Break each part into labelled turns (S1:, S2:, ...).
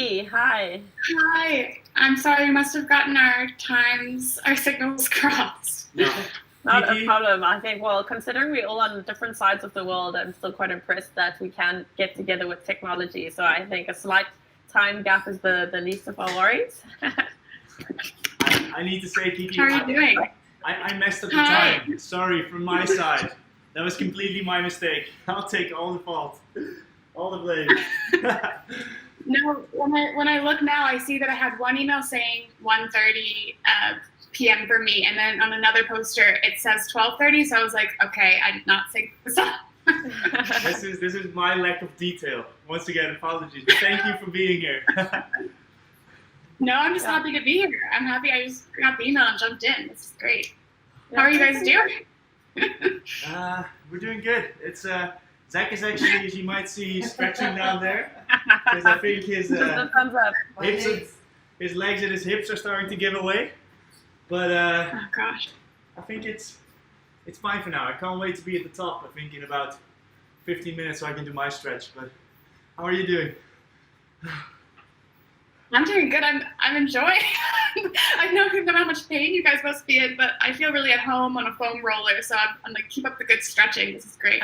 S1: Kiki. Hi.
S2: Hi. I'm sorry, we must have gotten our signals crossed.
S3: No.
S1: Not a
S3: Kiki?
S1: problem. I think, well, considering we're all on different sides of the world, I'm still quite impressed that we can get together with technology. So I think a slight time gap is the least of our worries.
S3: I need to say, Kiki,
S2: How are you doing?
S3: I messed up the
S2: Hi.
S3: time. Sorry, from my side. That was completely my mistake. I'll take all the fault. All the blame.
S2: No, when I look now, I see that I had one email saying 1:30 p.m. for me, and then on another poster it says 12:30. So I was like, okay, I did not sync this up.
S3: This is my lack of detail. Once again, apologies. But thank you for being here.
S2: No, I'm just happy to be here. I'm happy I just got the email and jumped in. This is great. How are you guys doing?
S3: We're doing good. It's Zach is actually, as you might see, stretching down there because I think his
S1: thumbs up.
S3: his legs and his hips are starting to give away. But
S2: Oh gosh.
S3: I think it's fine for now. I can't wait to be at the top. I think in about 15 minutes so I can do my stretch. But how are you doing?
S2: I'm doing good. I'm enjoying. I know how much pain you guys must be in, but I feel really at home on a foam roller. So I'm like, keep up the good stretching. This is great.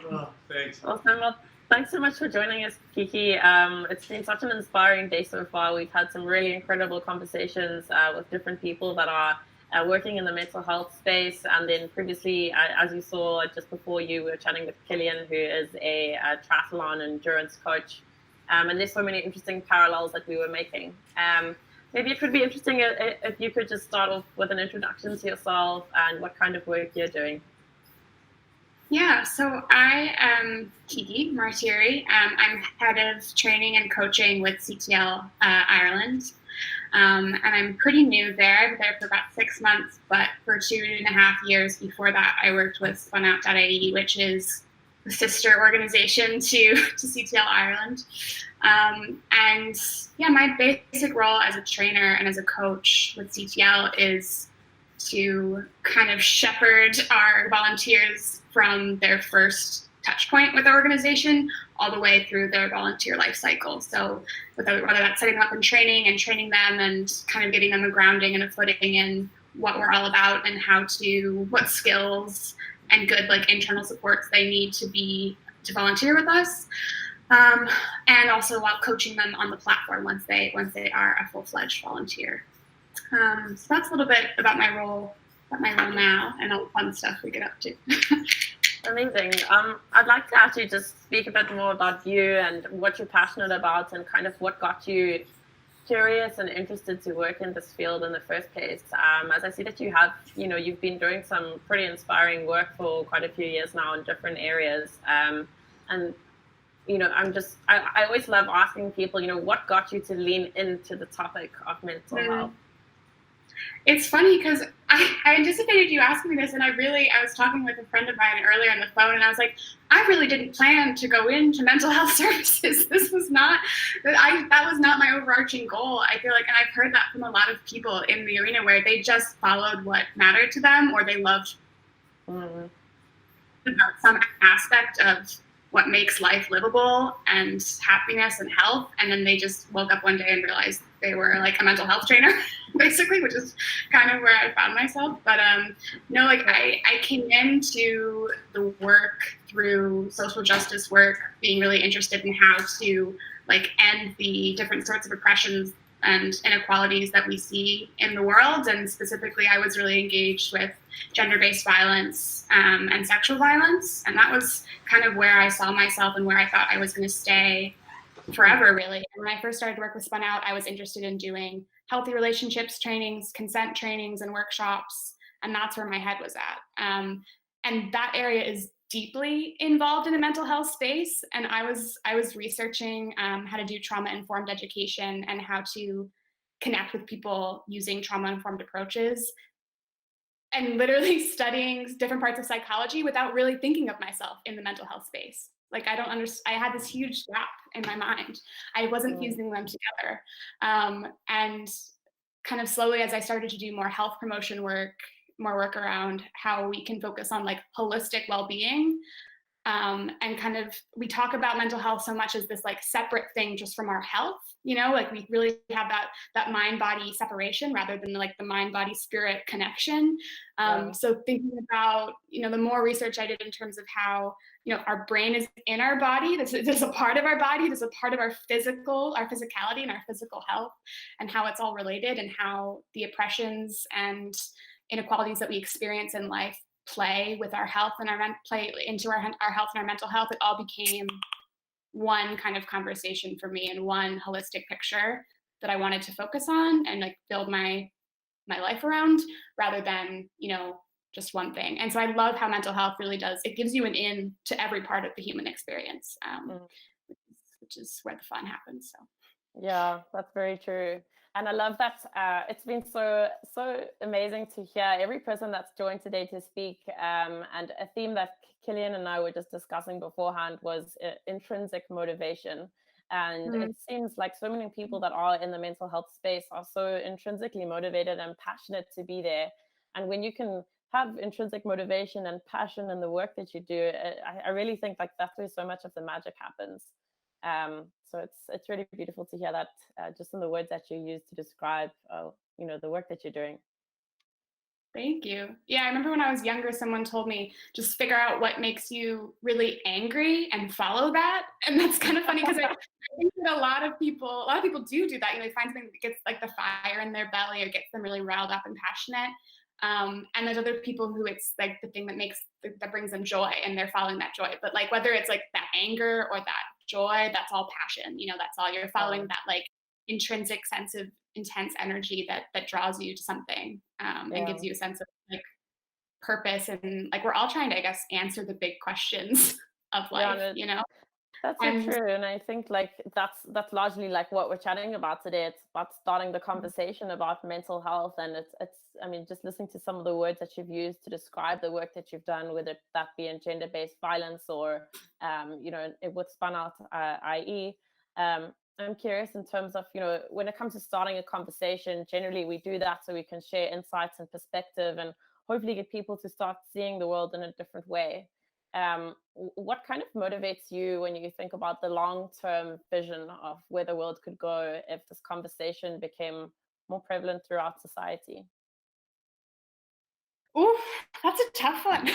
S3: Oh, thanks.
S1: Awesome. Well, thanks so much for joining us, Kiki. It's been such an inspiring day so far. We've had some really incredible conversations with different people that are working in the mental health space. And then previously, as you saw just before you, we were chatting with Killian, who is a triathlon endurance coach. And there's so many interesting parallels that we were making. Maybe it would be interesting if you could just start off with an introduction to yourself and what kind of work you're doing.
S2: Yeah, so I am Kiki Martire. I'm head of training and coaching with CTL Ireland. And I'm pretty new there. I've been there for about 6 months, but for 2.5 years before that, I worked with SpunOut.ie, which is the sister organization to CTL Ireland. And yeah, my basic role as a trainer and as a coach with CTL is to kind of shepherd our volunteers from their first touch point with the organization all the way through their volunteer life cycle. So whether that's setting up and training them and kind of giving them a grounding and a footing in what we're all about and what skills and good like internal supports they need to volunteer with us. And also while coaching them on the platform once they are a full-fledged volunteer. So that's a little bit about my role now and all the fun stuff we get up to.
S1: Amazing. I'd like to actually just speak a bit more about you and what you're passionate about and kind of what got you curious and interested to work in this field in the first place. As I see that you've been doing some pretty inspiring work for quite a few years now in different areas. And I always love asking people, what got you to lean into the topic of mental health?
S2: It's funny because I anticipated you asking me this, and I was talking with a friend of mine earlier on the phone, and I was like, I really didn't plan to go into mental health services. That was not my overarching goal. I feel like, and I've heard that from a lot of people in the arena where they just followed what mattered to them, or they loved about some aspect of what makes life livable and happiness and health, and then they just woke up one day and realized they were like a mental health trainer, basically, which is kind of where I found myself. But I came into the work through social justice work, being really interested in how to end the different sorts of oppressions and inequalities that we see in the world. And specifically, I was really engaged with gender-based violence and sexual violence. And that was kind of where I saw myself and where I thought I was going to stay forever, really. And when I first started to work with SpunOut, I was interested in doing healthy relationships trainings, consent trainings, and workshops. And that's where my head was at. And that area is deeply involved in the mental health space. And I was researching how to do trauma-informed education and how to connect with people using trauma-informed approaches, and literally studying different parts of psychology without really thinking of myself in the mental health space. Like I had this huge gap in my mind. I wasn't fusing them together. And kind of slowly, as I started to do more health promotion work, more work around how we can focus on holistic well-being, And kind of, we talk about mental health so much as this like separate thing just from our health, you know, like we really have that mind body separation rather than like the mind body spirit connection. So thinking about, you know, the more research I did in terms of how, you know, our brain is in our body, there's a part of our body, there's a part of our physicality and our physical health, and how it's all related, and how the oppressions and inequalities that we experience in life play with our health and play into our health and our mental health. It all became one kind of conversation for me, and one holistic picture that I wanted to focus on and like build my life around, rather than, you know, just one thing. And so I love how mental health really it gives you an in to every part of the human experience, which is where the fun happens. So
S1: yeah, that's very true. And I love that. It's been so amazing to hear every person that's joined today to speak. And a theme that Killian and I were just discussing beforehand was intrinsic motivation. And it seems like so many people that are in the mental health space are so intrinsically motivated and passionate to be there. And when you can have intrinsic motivation and passion in the work that you do, I really think like that's where so much of the magic happens. So it's really beautiful to hear that, just in the words that you use to describe, you know, the work that you're doing.
S2: Thank you. Yeah, I remember when I was younger, someone told me just figure out what makes you really angry and follow that. And that's kind of funny because I think that a lot of people do that. You know, they find something that gets like the fire in their belly or gets them really riled up and passionate. And there's other people who it's like the thing that brings them joy, and they're following that joy. But like whether it's like that anger or that joy, that's all passion. You know, that's all, you're following that like intrinsic sense of intense energy that draws you to something, and gives you a sense of like purpose. And like we're all trying to, I guess, answer the big questions of life, you know?
S1: That's so true. And I think like that's largely like what we're chatting about today. It's about starting the conversation about mental health. And it's I mean, just listening to some of the words that you've used to describe the work that you've done, whether that be in gender-based violence or you know, with Spun Out IE. I'm curious in terms of, you know, when it comes to starting a conversation, generally we do that so we can share insights and perspective and hopefully get people to start seeing the world in a different way. What kind of motivates you when you think about the long-term vision of where the world could go if this conversation became more prevalent throughout society?
S2: Ooh, that's a tough one.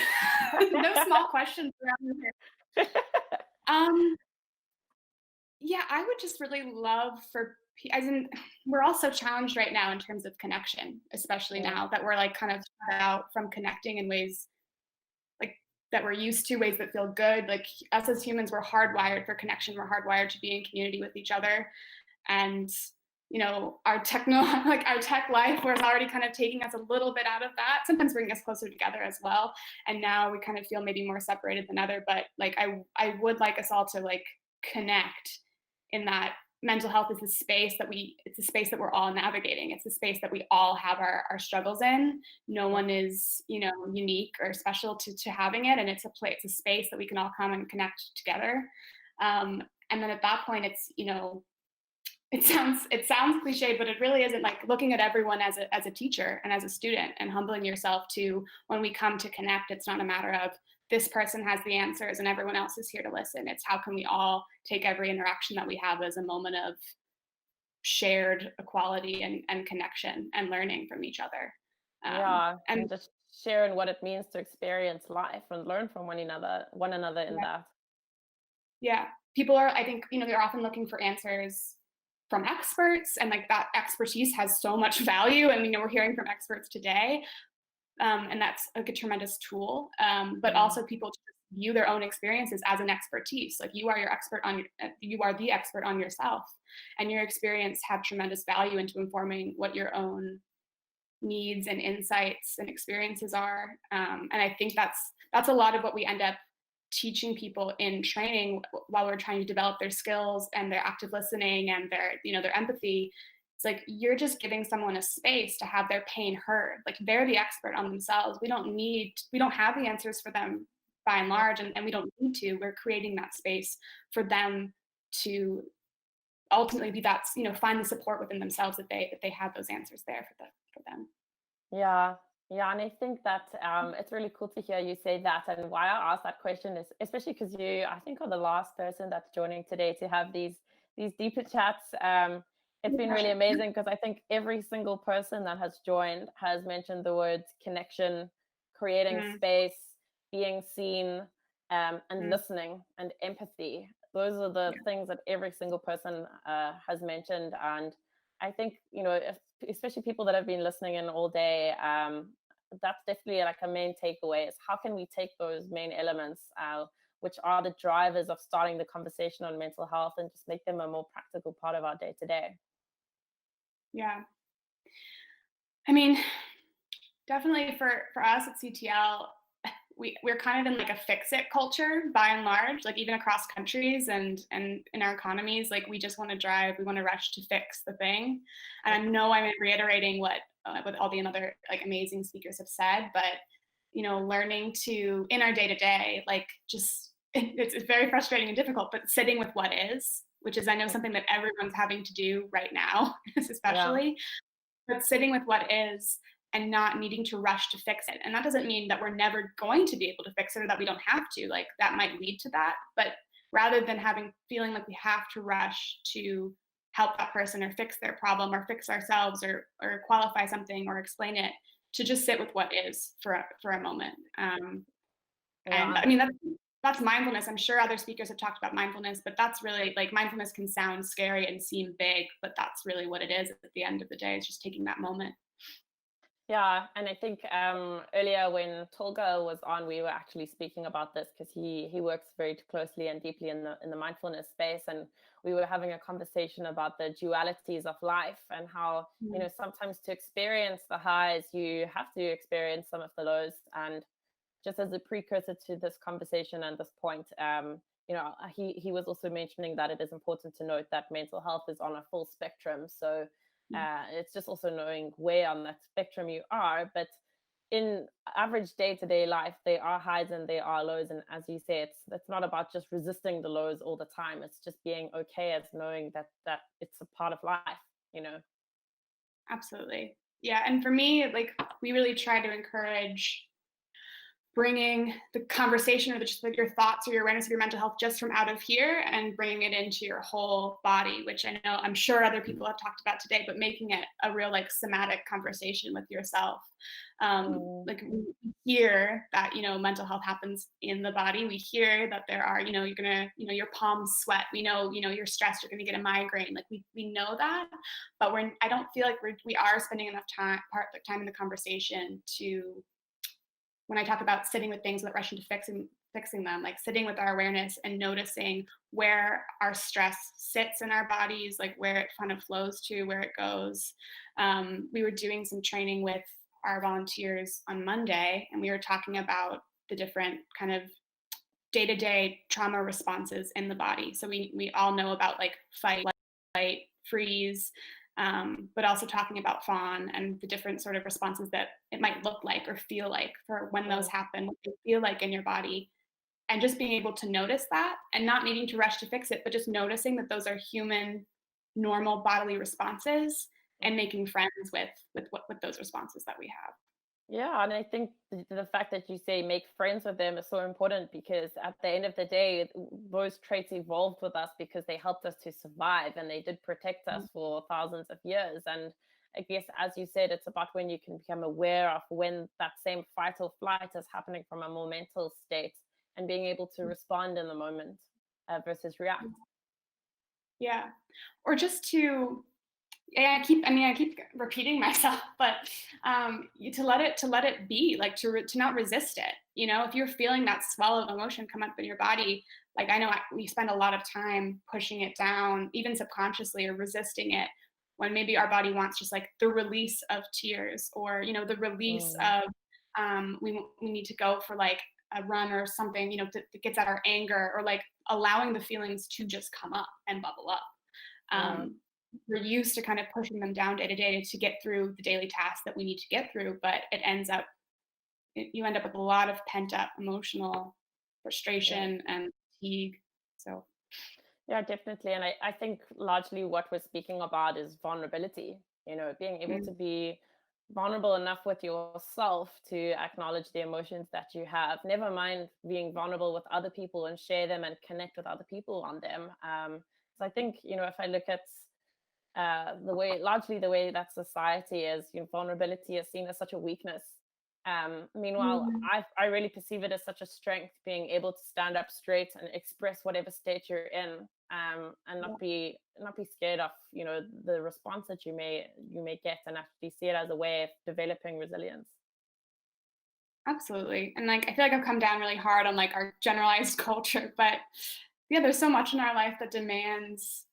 S2: No small questions around here. Yeah, I would just really love for, as in, we're all so challenged right now in terms of connection, especially now that we're like kind of shut out from connecting in ways like that we're used to, ways that feel good. Like us as humans, we're hardwired for connection. We're hardwired to be in community with each other. And, you know, our tech life was already kind of taking us a little bit out of that, sometimes bringing us closer together as well. And now we kind of feel maybe more separated than ever. But like, I would like us all to like connect in that mental health is a space that we're all navigating. It's a space that we all have our struggles in. No one is, you know, unique or special to having it. And it's a space that we can all come and connect together. And then at that point, it's, you know, it sounds cliche, but it really isn't, like looking at everyone as a teacher and as a student, and humbling yourself to, when we come to connect, it's not a matter of this person has the answers and everyone else is here to listen. It's how can we all take every interaction that we have as a moment of shared equality and connection and learning from each other.
S1: And just sharing what it means to experience life and learn from one another in that.
S2: Yeah, people are, I think, you know, they're often looking for answers from experts, and like that expertise has so much value. And, you know, we're hearing from experts today. And that's like a tremendous tool. But also people just view their own experiences as an expertise. Like you are the expert on yourself, and your experience have tremendous value into informing what your own needs and insights and experiences are. And I think that's a lot of what we end up teaching people in training while we're trying to develop their skills and their active listening and their empathy. It's like you're just giving someone a space to have their pain heard. Like they're the expert on themselves. We don't have the answers for them by and large, and we don't need to. We're creating that space for them to ultimately be that, you know, find the support within themselves that they have those answers there for them.
S1: Yeah, Yeah, and I think that it's really cool to hear you say that. And why I asked that question is especially because you, I think, are the last person that's joining today to have these deeper chats. It's been really amazing because I think every single person that has joined has mentioned the words connection, creating
S2: Mm,
S1: space, being seen, and
S2: mm,
S1: listening and empathy. Those are
S2: yeah,
S1: the things that every single person has mentioned. And I think, especially people that have been listening in all day, that's definitely like a main takeaway is how can we take those main elements, which are the drivers of starting the conversation on mental health, and just make them a more practical part of our day to day.
S2: yeah. I mean, definitely for us at CTL, we're kind of in like a fix it culture by and large, like even across countries and in our economies, like we just want to drive, we want to rush to fix the thing. And I know I'm reiterating what all the other like amazing speakers have said, but learning to in our day to day, like just it's very frustrating and difficult, but sitting with what is, which is I know something that everyone's having to do right now,
S1: Yeah.
S2: especially, but sitting with what is and not needing to rush to fix it. And that doesn't mean that we're never going to be able to fix it or that we don't have to. Like that might lead to that. But rather than feeling like we have to rush to help that person or fix their problem or fix ourselves or qualify something or explain it, to just sit with what is for a moment. And
S1: Yeah.
S2: I mean that's mindfulness. I'm sure other speakers have talked about mindfulness, but that's really like mindfulness can sound scary and seem big, but that's really what it is at the end of the day. It's just taking that moment.
S1: Yeah, and I think earlier when Tolga was on, we were actually speaking about this because he works very closely and deeply in the mindfulness space, and we were having a conversation about the dualities of life and how
S2: Mm,
S1: sometimes to experience the highs, you have to experience some of the lows. And just as a precursor to this conversation and this point, he was also mentioning that it is important to note that mental health is on a full spectrum. So
S2: mm,
S1: it's just also knowing where on that spectrum you are. But in average day-to-day life, there are highs and there are lows. And as you say, it's not about just resisting the lows all the time. It's just being okay as knowing that it's a part of life.
S2: absolutely. Yeah, and for me, like we really try to encourage bringing the conversation or just like your thoughts or your awareness of your mental health just from out of here and bringing it into your whole body, which I'm sure other people have talked about today, but making it a real like somatic conversation with yourself.
S1: Mm,
S2: Like we hear that mental health happens in the body. We hear that there are you're gonna your palms sweat. We know you're stressed. You're gonna get a migraine. Like we know that, but I don't feel like we are spending enough time in the conversation to when I talk about sitting with things without rushing to fixing them, like sitting with our awareness and noticing where our stress sits in our bodies, like where it kind of flows to, where it goes. We were doing some training with our volunteers on Monday, and we were talking about the different kind of day-to-day trauma responses in the body. So we all know about like fight, flight, freeze, but also talking about fawn and the different sort of responses that it might look like or feel like for when those
S1: mm,
S2: happen, what they feel like in your body. And just being able to notice that and not needing to rush to fix it, but just noticing that those are human, normal bodily responses
S1: mm.
S2: and making friends with those responses that we have.
S1: Yeah, and I think the fact that you say make friends with them is so important because at the end of the day, those traits evolved with us because they helped us to survive and they did protect us for thousands of years. And I guess, as you said, it's about when you can become aware of when that same fight or flight is happening from a more mental state and being able to respond in the moment versus react.
S2: Yeah. Or just to yeah, I keep repeating myself, but to let it be, like to not resist it. If you're feeling that swell of emotion come up in your body, like I know we spend a lot of time pushing it down, even subconsciously, or resisting it, when maybe our body wants just like the release of tears, or the release
S1: Mm,
S2: of we need to go for like a run or something, that gets at our anger, or like allowing the feelings to just come up and bubble up.
S1: yeah.
S2: Um, we're used to kind of pushing them down day to day to get through the daily tasks that we need to get through, but you end up with a lot of pent up emotional
S1: Yeah.
S2: frustration and fatigue. So
S1: Yeah, definitely. And I think largely what we're speaking about is vulnerability, being able
S2: mm,
S1: to be vulnerable enough with yourself to acknowledge the emotions that you have, never mind being vulnerable with other people and share them and connect with other people on them. So I think, if I look at largely the way that society is, vulnerability is seen as such a weakness. Meanwhile, I really perceive it as such a strength, being able to stand up straight and express whatever state you're in, and not be scared of the response that you may get, and actually see it as a way of developing resilience.
S2: Absolutely. And like, I feel like I've come down really hard on like our generalized culture, but yeah, there's so much in our life that demands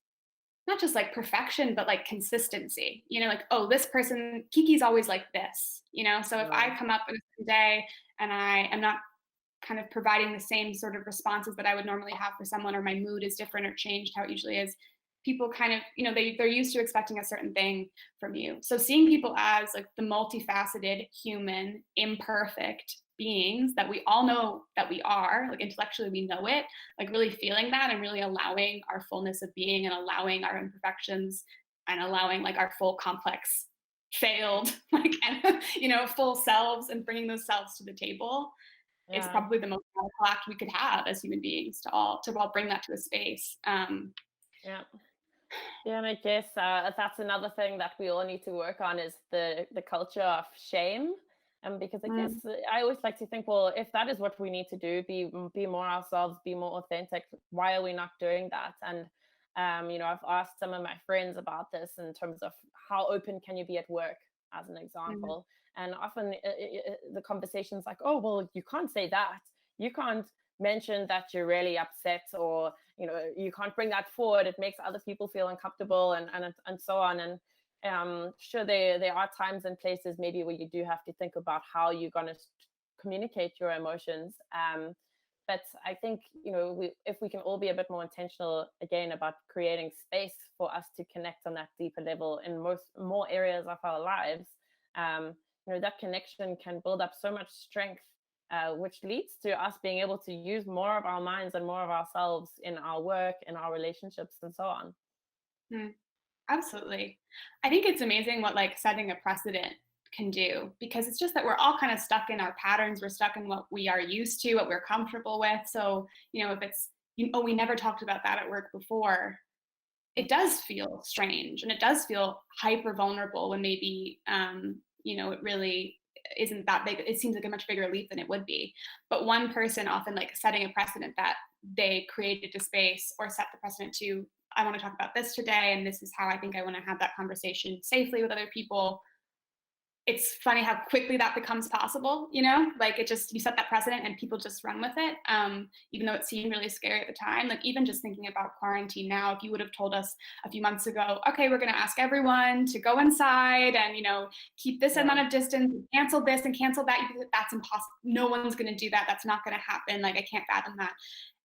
S2: not just like perfection, but like consistency, like, oh, this person, Kiki's always like this, so if I come up in a day and I am not kind of providing the same sort of responses that I would normally have for someone, or my mood is different or changed how it usually is, people kind of, they're used to expecting a certain thing from you. So seeing people as like the multifaceted, human, imperfect beings that we all know that we are, like intellectually we know it, like really feeling that and really allowing our fullness of being and allowing our imperfections and allowing like our full complex failed like full selves and bringing those selves to the table is probably the most powerful act we could have as human beings to all bring that to a space.
S1: And I guess that's another thing that we all need to work on, is the culture of shame. Because I guess I always like to think, well, if that is what we need to do, be more ourselves, be more authentic, why are we not doing that? And I've asked some of my friends about this in terms of how open can you be at work, as an example. And often the conversation's like, oh, well, you can't say that. You can't mention that you're really upset, or you can't bring that forward. It makes other people feel uncomfortable, and so on. And sure, there are times and places maybe where you do have to think about how you're going to communicate your emotions. But I think, if we can all be a bit more intentional again about creating space for us to connect on that deeper level in more areas of our lives, that connection can build up so much strength, which leads to us being able to use more of our minds and more of ourselves in our work, in our relationships, and so on.
S2: Absolutely. I think it's amazing what like setting a precedent can do, because it's just that we're all kind of stuck in our patterns. We're stuck in what we are used to, what we're comfortable with. So, if it's, we never talked about that at work before, it does feel strange and it does feel hyper vulnerable when maybe, it really isn't that big. It seems like a much bigger leap than it would be. But one person often like setting a precedent that they created a space or set the precedent to, I want to talk about this today, and this is how I think I want to have that conversation safely with other people. It's funny how quickly that becomes possible, like you set that precedent and people just run with it. Even though it seemed really scary at the time, like even just thinking about quarantine now, if you would have told us a few months ago, okay, we're going to ask everyone to go inside and, keep this amount of distance, cancel this and cancel that, that's impossible. No one's going to do that. That's not going to happen. Like, I can't fathom that.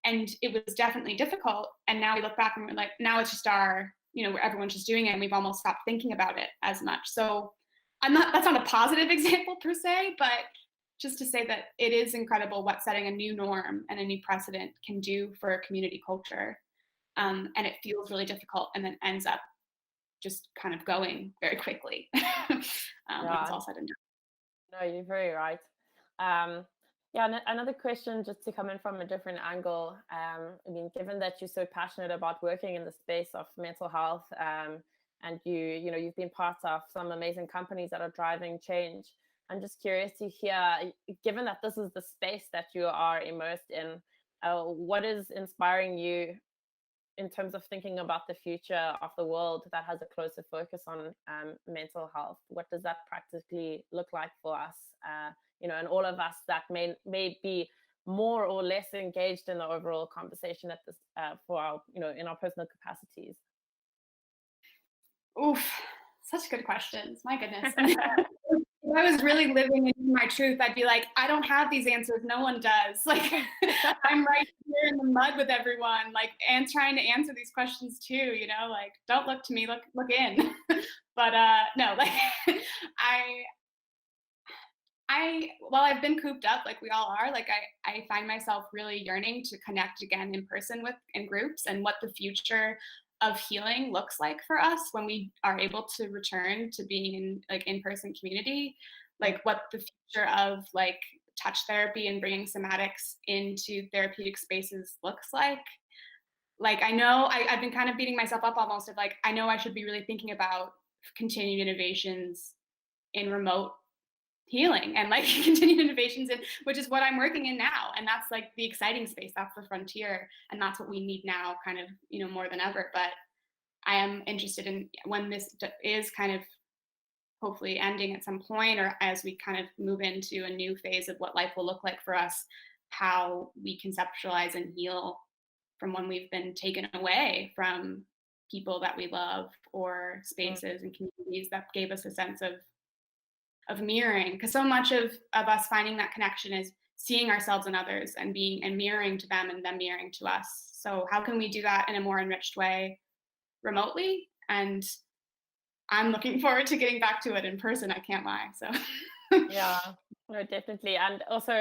S2: And it was definitely difficult. And now we look back and we're like, now it's just where everyone's just doing it and we've almost stopped thinking about it as much. So that's not a positive example per se, but just to say that it is incredible what setting a new norm and a new precedent can do for a community culture. And it feels really difficult and then ends up just kind of going very quickly when it's all said and done.
S1: No, you're very right. Another question, just to come in from a different angle. Given that you're so passionate about working in the space of mental health, and you've been part of some amazing companies that are driving change, I'm just curious to hear, given that this is the space that you are immersed in, what is inspiring you in terms of thinking about the future of the world that has a closer focus on mental health? What does that practically look like for us? And all of us that may be more or less engaged in the overall conversation at this for our, in our personal capacities.
S2: Oof, such good questions. My goodness. If I was really living in my truth, I'd be like, I don't have these answers. No one does. Like, I'm right here in the mud with everyone, like, and trying to answer these questions too, like, don't look to me, look in. But no, like, while I've been cooped up, like we all are, like I find myself really yearning to connect again in person with in groups, and what the future of healing looks like for us when we are able to return to being in like in-person community, like what the future of like touch therapy and bringing somatics into therapeutic spaces looks like. Like, I know I've been kind of beating myself up almost of like, I know I should be really thinking about continued innovations in remote healing and like continued innovations in, which is what I'm working in now. And that's like the exciting space, that's the frontier. And that's what we need now kind of, you know, more than ever. But I am interested in when this is kind of hopefully ending at some point, or as we kind of move into a new phase of what life will look like for us, how we conceptualize and heal from when we've been taken away from people that we love or spaces and communities that gave us a sense of mirroring. Because so much of us finding that connection is seeing ourselves in others and being and mirroring to them and them mirroring to us. So how can we do that in a more enriched way remotely? And I'm looking forward to getting back to it in person. I can't lie. So
S1: yeah, no, definitely. And also,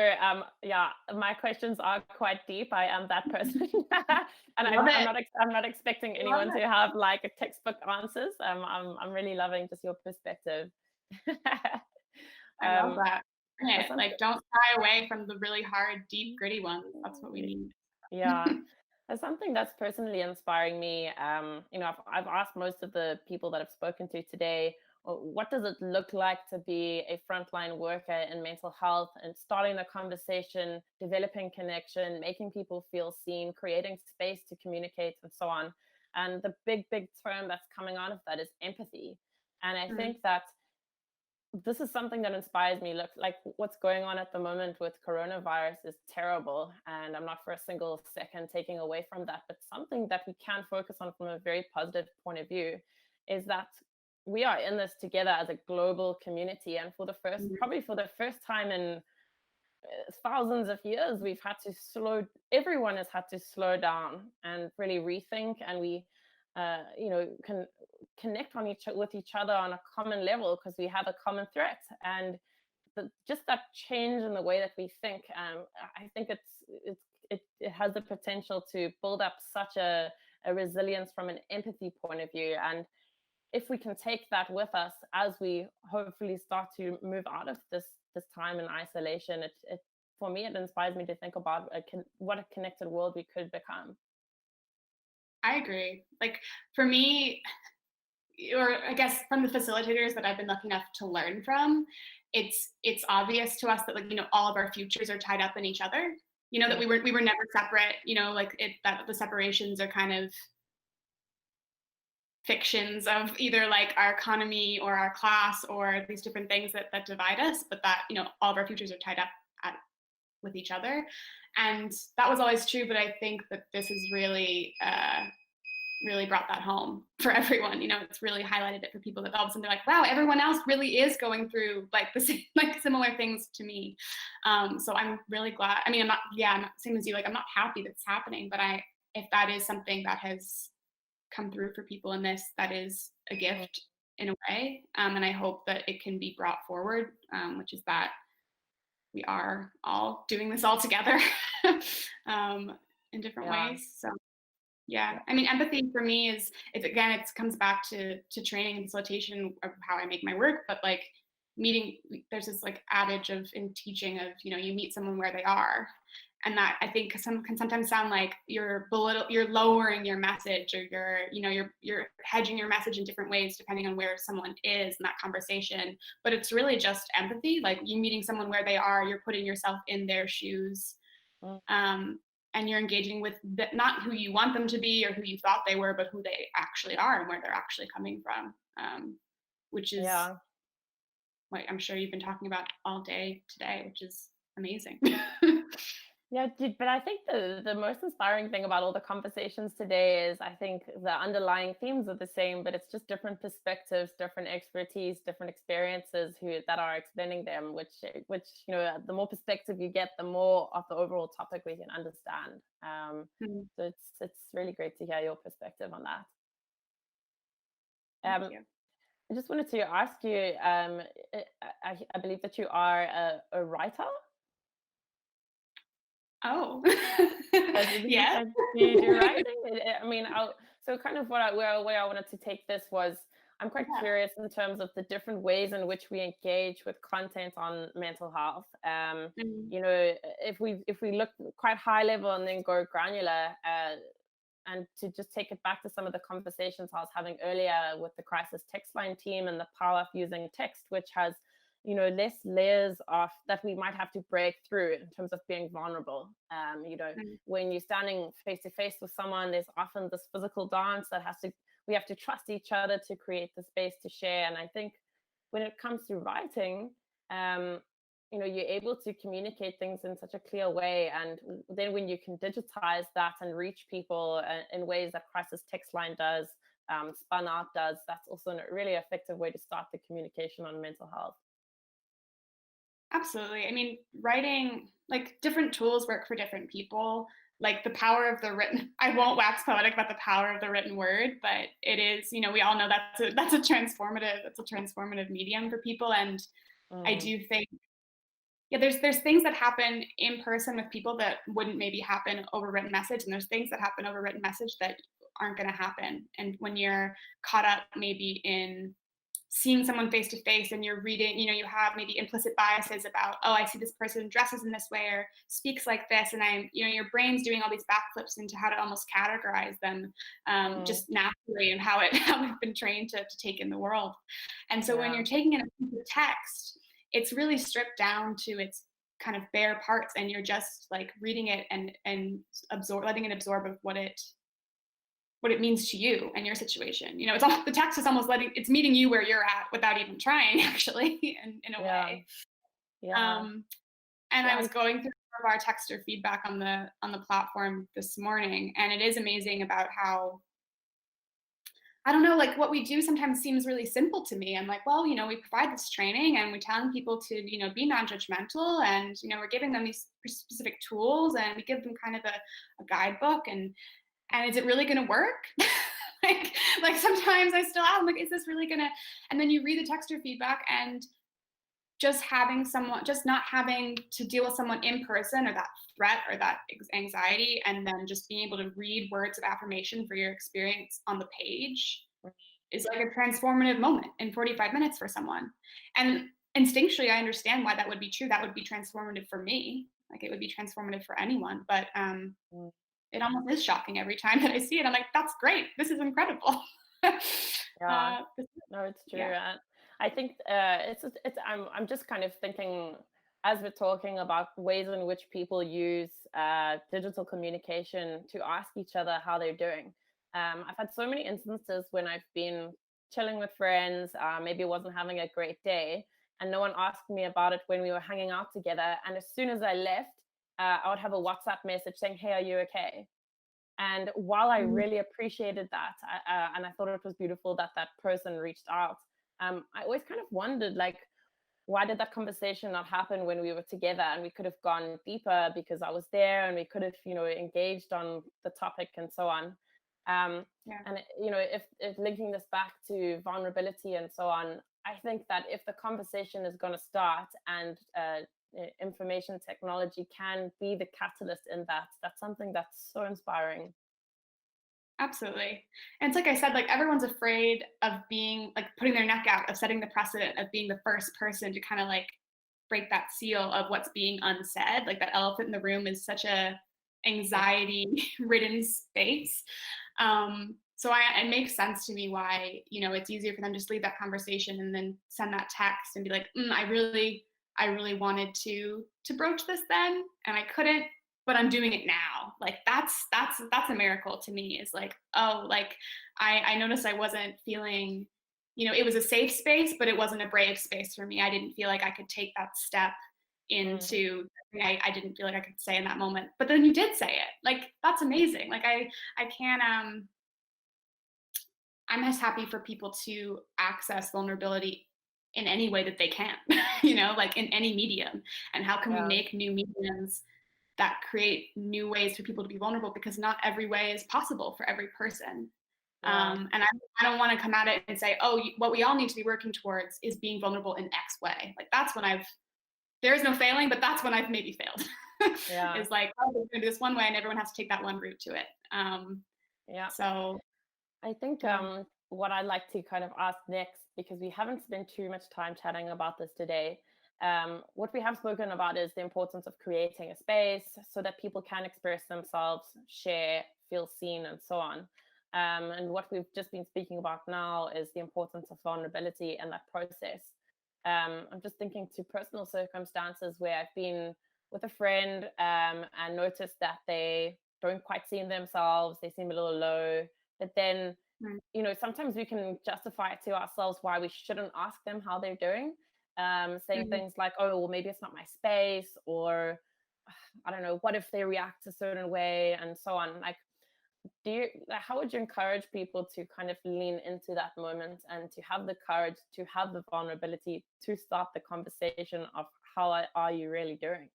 S1: yeah, my questions are quite deep. I am that person, and I'm not expecting anyone to have like a textbook answers. I'm really loving just your perspective.
S2: I love that. Yeah, like don't shy away from the really hard, deep, gritty ones. That's what we need.
S1: Yeah. As something that's personally inspiring me, you know, I've asked most of the people that I've spoken to today, what does it look like to be a frontline worker in mental health, and starting a conversation, developing connection, making people feel seen, creating space to communicate, and so on. And the big term that's coming out of that is empathy. And I think that this is something that inspires me. Look, like what's going on at the moment with coronavirus is terrible, and I'm not for a single second taking away from that. But something that we can focus on from a very positive point of view is that we are in this together as a global community. And for the probably for the first time in thousands of years, everyone has had to slow down and really rethink, and we you know, can connect with each other on a common level because we have a common threat. And just that change in the way that we think, I think it has the potential to build up such a resilience from an empathy point of view. And if we can take that with us as we hopefully start to move out of this time in isolation, it for me, it inspires me to think about what a connected world we could become.
S2: I agree. Like for me, or I guess from the facilitators that I've been lucky enough to learn from, it's obvious to us that like, you know, all of our futures are tied up in each other. You know, that we were never separate, you know, like that the separations are kind of fictions of either like our economy or our class or these different things that divide us, but that, you know, all of our futures are tied up with each other. And that was always true, but I think that this has really brought that home for everyone. You know, it's really highlighted it for people that all of a sudden they're like, wow, everyone else really is going through like the same, like similar things to me. So I'm really glad. I mean, I'm not same as you, like I'm not happy that's happening, but if that is something that has come through for people in this, that is a gift in a way. And I hope that it can be brought forward, which is that we are all doing this all together in different ways. So yeah, I mean, empathy for me it comes back to training and facilitation of how I make my work, but like there's this like adage in teaching of, you know, you meet someone where they are. And that I think can sometimes sound like you're lowering your message, or you're hedging your message in different ways depending on where someone is in that conversation. But it's really just empathy, like you meeting someone where they are, you're putting yourself in their shoes, and you're engaging with not who you want them to be or who you thought they were, but who they actually are and where they're actually coming from, which is what I'm sure you've been talking about all day today, which is amazing.
S1: Yeah, but I think the most inspiring thing about all the conversations today is I think the underlying themes are the same, but it's just different perspectives, different expertise, different experiences that are explaining them, which you know, the more perspective you get, the more of the overall topic we can understand. So it's really great to hear your perspective on that.
S2: Thank you.
S1: I just wanted to ask you, I believe that you are a writer. Oh,
S2: yeah.
S1: Do you do writing? I mean, So kind of where I wanted to take this was, I'm quite
S2: Yeah.
S1: curious in terms of the different ways in which we engage with content on mental health.
S2: Mhm.
S1: You know, if we look quite high level and then go granular, and to just take it back to some of the conversations I was having earlier with the crisis text line team and the power of using text, which has, less layers of that we might have to break through in terms of being vulnerable.
S2: Mhm.
S1: When you're standing face to face with someone, there's often this physical dance that we have to trust each other to create the space to share. And I think when it comes to writing, um, you're able to communicate things in such a clear way. And then when you can digitize that and reach people in ways that crisis text line does, spun out does, that's also a really effective way to start the communication on mental health.
S2: Absolutely. I mean, writing, like, different tools work for different people. Like the power of the written, I won't wax poetic about the power of the written word, but it is, we all know that's a transformative medium for people. And I
S1: Mm,
S2: do think, yeah, there's things that happen in person with people that wouldn't maybe happen over written message, and there's things that happen over written message that aren't going to happen. And when you're caught up maybe in seeing someone face to face and you're reading, you have maybe implicit biases about, oh, I see this person dresses in this way or speaks like this. And your brain's doing all these backflips into how to almost categorize them,
S1: mm,
S2: just naturally, and how we've been trained to take in the world. And so when
S1: yeah,
S2: you're taking in a piece of text, it's really stripped down to its kind of bare parts, and you're just like reading it and letting it absorb of what it means to you and your situation. It's all, the text is almost it's meeting you where you're at without even trying, actually, in a
S1: yeah,
S2: way.
S1: yeah,
S2: Um, and I
S1: yeah.
S2: was going through some of our texter feedback on the platform this morning, and it is amazing about how, I don't know, like what we do sometimes seems really simple to me. I'm like, well, we provide this training and we're telling people to, be non-judgmental, and, we're giving them these specific tools, and we give them kind of a guidebook, and is it really going to work? like sometimes I still am like, is this really gonna? And then you read the texter feedback, and just not having to deal with someone in person, or that threat or that anxiety, and then just being able to read words of affirmation for your experience on the page is like a transformative moment in 45 minutes for someone. And instinctually, I understand why that would be true. That would be transformative for me. Like it would be transformative for anyone. But
S1: Mm.
S2: it almost is shocking every time that I see it. I'm like, that's great. This is incredible.
S1: Yeah,
S2: uh,
S1: no, it's true.
S2: yeah.
S1: I think I'm just kind of thinking, as we're talking about ways in which people use digital communication to ask each other how they're doing. I've had so many instances when I've been chilling with friends, maybe wasn't having a great day, and no one asked me about it when we were hanging out together. And as soon as I left, I would have a WhatsApp message saying, "Hey, are you okay?" And while I
S2: Mhm.
S1: really appreciated that, and I thought it was beautiful that that person reached out, I always kind of wondered, like, why did that conversation not happen when we were together and we could have gone deeper because I was there and we could have, engaged on the topic and so on.
S2: Yeah.
S1: And, if linking this back to vulnerability and so on, I think that if the conversation is going to start and information technology can be the catalyst in that, that's something that's so inspiring.
S2: Absolutely. And it's like I said, like everyone's afraid of being like putting their neck out, of setting the precedent, of being the first person to kind of like break that seal of what's being unsaid. Like that elephant in the room is such a anxiety ridden space. So it makes sense to me why, it's easier for them to just leave that conversation and then send that text and be like, I really wanted to broach this then, and I couldn't, but I'm doing it now. Like that's a miracle to me. Is like, oh, like I noticed I wasn't feeling, it was a safe space, but it wasn't a brave space for me. I didn't feel like I could take that step
S1: Mm.
S2: into, I didn't feel like I could say in that moment. But then you did say it. Like that's amazing. Like I can't I'm just happy for people to access vulnerability in any way that they can, like in any medium. And how can we
S1: Yeah,
S2: make new mediums that create new ways for people to be vulnerable, because not every way is possible for every person.
S1: yeah,
S2: And I don't want to come at it and say, oh, what we all need to be working towards is being vulnerable in X way. Like that's when there is no failing, but that's when I've maybe failed.
S1: yeah,
S2: Is like, oh, we're going to do this one way and everyone has to take that one route to it.
S1: yeah.
S2: So
S1: I think what I'd like to kind of ask next, because we haven't spent too much time chatting about this today, what we have spoken about is the importance of creating a space so that people can express themselves, share, feel seen, and so on. And what we've just been speaking about now is the importance of vulnerability in that process. I'm just thinking to personal circumstances where I've been with a friend and noticed that they don't quite see themselves, they seem a little low, but then sometimes we can justify it to ourselves why we shouldn't ask them how they're doing, saying things like, oh, well, maybe it's not my space, or I don't know, what if they react a certain way, and so on. Like, how would you encourage people to kind of lean into that moment and to have the courage, to have the vulnerability, to start the conversation of how are you really doing?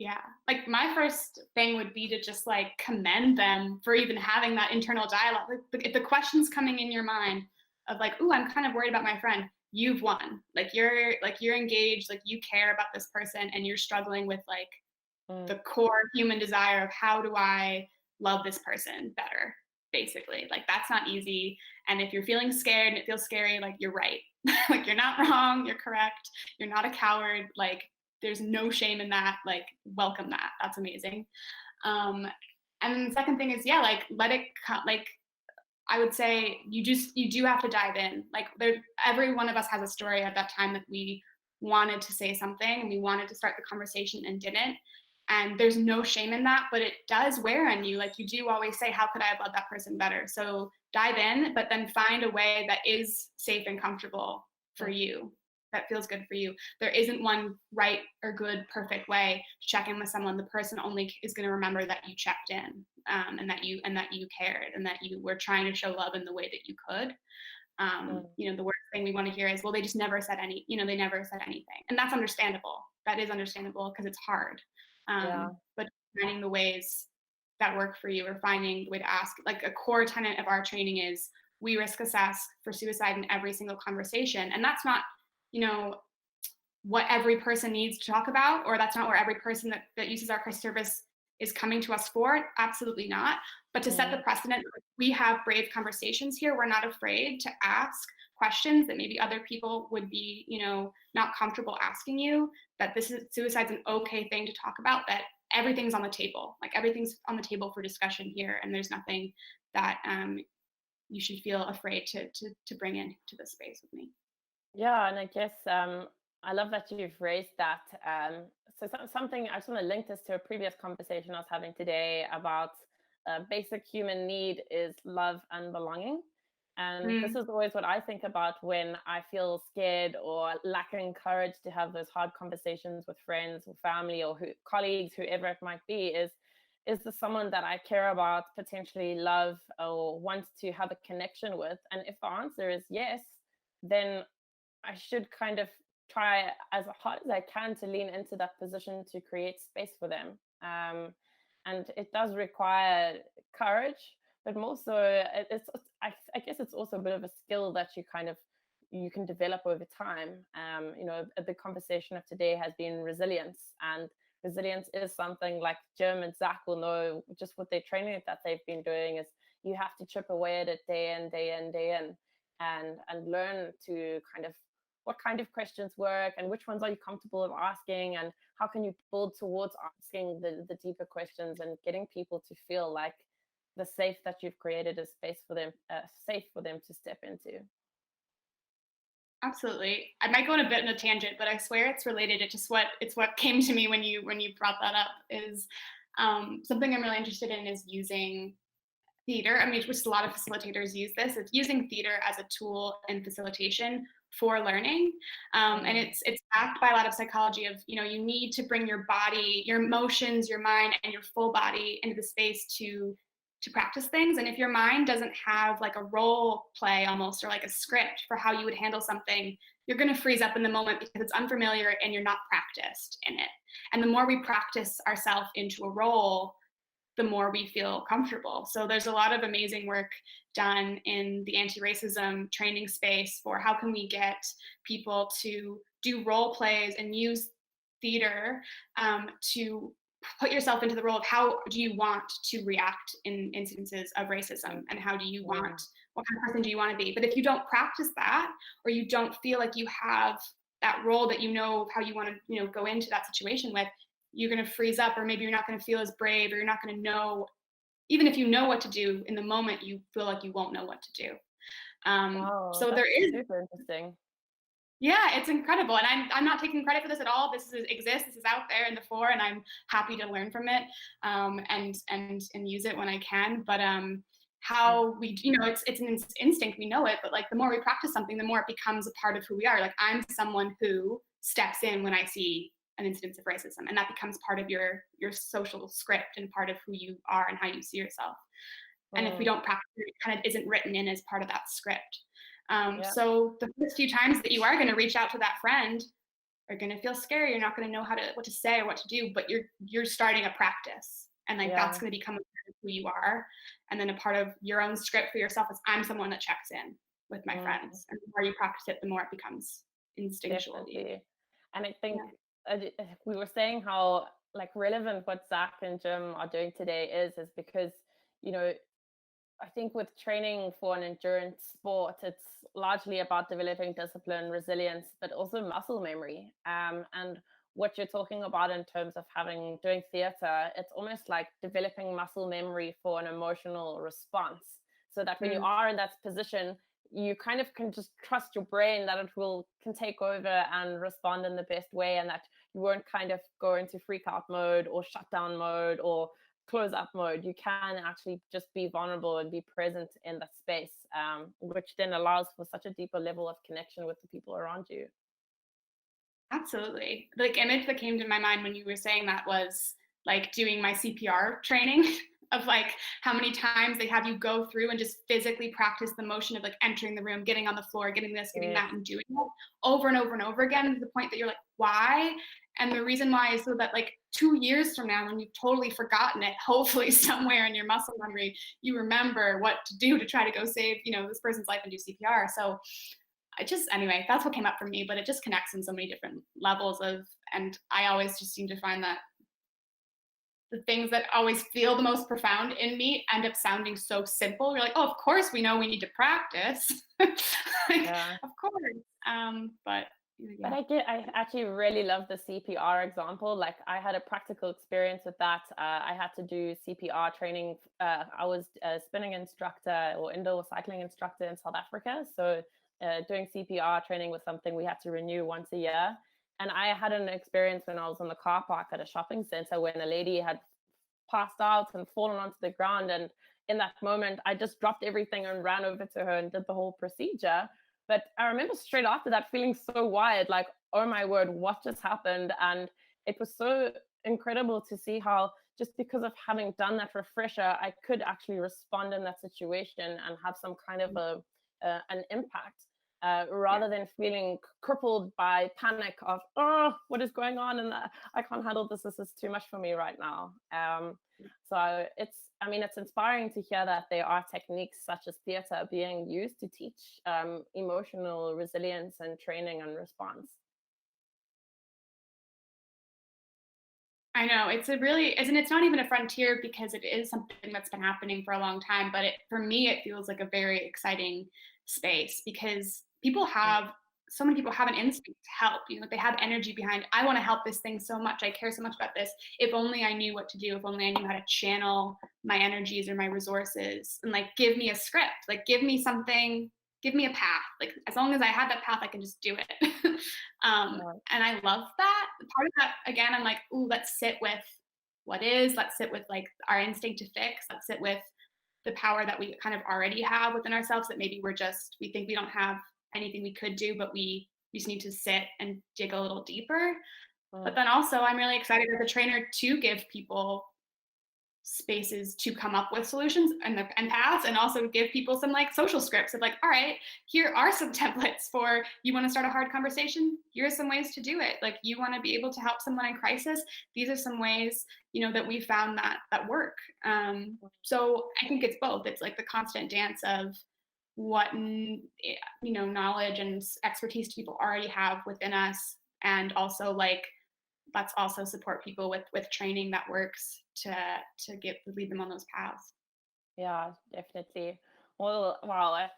S2: Yeah, like my first thing would be to just like commend them for even having that internal dialogue. Like, if the question's coming in your mind of like, "Ooh, I'm kind of worried about my friend," you've won. Like you're engaged, like you care about this person, and you're struggling with like the core human desire of how do I love this person better, basically. Like that's not easy. And if you're feeling scared and it feels scary, like you're right. Like you're not wrong, you're correct. You're not a coward. Like there's no shame in that. Like welcome that. That's amazing. And then the second thing is, yeah, like let it come. Like I would say you do have to dive in. Like every one of us has a story at that time that we wanted to say something and we wanted to start the conversation and didn't. And there's no shame in that, but it does wear on you. Like you do always say, how could I have loved that person better? So dive in, but then find a way that is safe and comfortable for you, that feels good for you. There isn't one right or good, perfect way to check in with someone. The person only is going to remember that you checked in, and that you cared, and that you were trying to show love in the way that you could. The worst thing we want to hear is, well, they just never said they never said anything. And that's understandable. That is understandable because it's hard. But finding the ways that work for you, or finding the way to ask, like a core tenet of our training is we risk assess for suicide in every single conversation. And that's not, what every person needs to talk about, or that's not where every person that uses our crisis service is coming to us for. Absolutely not. But to set the precedent, we have brave conversations here. We're not afraid to ask questions that maybe other people would be, not comfortable asking you, that suicide's an okay thing to talk about, that everything's on the table. Like everything's on the table for discussion here. And there's nothing that you should feel afraid to bring into the space with me.
S1: Yeah, and I guess I love that you've raised that. Something I just want to link this to a previous conversation I was having today about basic human need is love and belonging. And this is always what I think about when I feel scared or lacking courage to have those hard conversations with friends or family or colleagues, whoever it might be, is this someone that I care about, potentially love, or want to have a connection with? And if the answer is yes, then I should kind of try as hard as I can to lean into that position to create space for them. And it does require courage, but more so I guess it's also a bit of a skill that you can develop over time. The conversation of today has been resilience, and resilience is something like Jim and Zach will know just with their training that they've been doing, is you have to chip away at it day in, and learn to what kind of questions work and which ones are you comfortable of asking, and how can you build towards asking the deeper questions and getting people to feel like the safe that you've created is space for them, safe for them to step into.
S2: Absolutely. I might go on a bit in a tangent, but I swear it's related. It's what came to me when you brought that up, is something I'm really interested in is using theater. I mean, which a lot of facilitators use this. It's using theater as a tool in facilitation for learning. And it's backed by a lot of psychology of, you need to bring your body, your emotions, your mind, and your full body into the space to practice things. And if your mind doesn't have like a role play almost, or like a script for how you would handle something, you're going to freeze up in the moment because it's unfamiliar and you're not practiced in it. And the more we practice ourselves into a role, the more we feel comfortable. So there's a lot of amazing work done in the anti-racism training space for how can we get people to do role plays and use theater to put yourself into the role of how do you want to react in instances of racism, and how do you want, what kind of person do you want to be? But if you don't practice that, or you don't feel like you have that role that you know how you want to, go into that situation with, you're going to freeze up, or maybe you're not going to feel as brave, or you're not going to know, even if you know what to do in the moment, you feel like you won't know what to do. So there is
S1: super interesting.
S2: Yeah, it's incredible, and I'm not taking credit for this at all. This exists. This is out there in the fore, and I'm happy to learn from it, and use it when I can. But how we, it's an instinct. We know it, but like the more we practice something, the more it becomes a part of who we are. Like I'm someone who steps in when I see an instance of racism, and that becomes part of your social script and part of who you are and how you see yourself. And if we don't practice it, it kind of isn't written in as part of that script. So the first few times that you are going to reach out to that friend are going to feel scary. You're not going to know what to say or what to do, but you're starting a practice, and like that's going to become a part of who you are. And then a part of your own script for yourself is I'm someone that checks in with my friends. And the more you practice it, the more it becomes instinctual.
S1: Definitely. And I think we were saying how like relevant what Zach and Jim are doing today is because, I think with training for an endurance sport, it's largely about developing discipline, resilience, but also muscle memory. And what you're talking about in terms of doing theater, it's almost like developing muscle memory for an emotional response. So that when you are in that position, you kind of can just trust your brain that it can take over and respond in the best way, and that you won't kind of go into freak out mode or shutdown mode or close up mode. You can actually just be vulnerable and be present in that space, which then allows for such a deeper level of connection with the people around you.
S2: Absolutely. The image that came to my mind when you were saying that was like doing my CPR training of like how many times they have you go through and just physically practice the motion of like entering the room, getting on the floor, getting this, getting that, and doing it over and over and over again to the point that you're like, why? And the reason why is so that like 2 years from now, when you've totally forgotten it, hopefully somewhere in your muscle memory, you remember what to do to try to go save, this person's life and do CPR. So anyway, that's what came up for me, but it just connects in so many different levels and I always just seem to find that the things that always feel the most profound in me end up sounding so simple. You're like, oh, of course we know we need to practice. Of course. But
S1: I actually really love the CPR example. Like I had a practical experience with that. I had to do CPR training. I was a spinning instructor or indoor cycling instructor in South Africa. So doing CPR training was something we had to renew once a year. And I had an experience when I was in the car park at a shopping center when a lady had passed out and fallen onto the ground. And in that moment, I just dropped everything and ran over to her and did the whole procedure. But I remember straight after that feeling so wired, like, oh my word, what just happened? And it was so incredible to see how just because of having done that refresher, I could actually respond in that situation and have some kind of an impact. Rather than feeling crippled by panic of, oh, what is going on? And I can't handle this. This is too much for me right now. So it's inspiring to hear that there are techniques such as theater being used to teach emotional resilience and training and response.
S2: I know it's not even a frontier because it is something that's been happening for a long time, but for me, it feels like a very exciting space because so many people have an instinct to help, they have energy behind, I want to help this thing so much. I care so much about this. If only I knew what to do, if only I knew how to channel my energies or my resources and like, give me a script, like give me something, give me a path. Like as long as I have that path, I can just do it. And I love that. Part of that, again, I'm like, ooh, let's sit with what is, let's sit with like our instinct to fix, let's sit with the power that we kind of already have within ourselves that maybe we think we don't have anything we could do, but we just need to sit and dig a little deeper. But then also I'm really excited as a trainer to give people spaces to come up with solutions and paths, and also give people some like social scripts of like, all right, here are some templates for, you want to start a hard conversation, here are some ways to do it. Like you want to be able to help someone in crisis, these are some ways that we found that work. So I think it's both. It's like the constant dance of what knowledge and expertise people already have within us, and also like let's also support people with training that works to lead them on those paths.
S1: Yeah, definitely. Well, wow,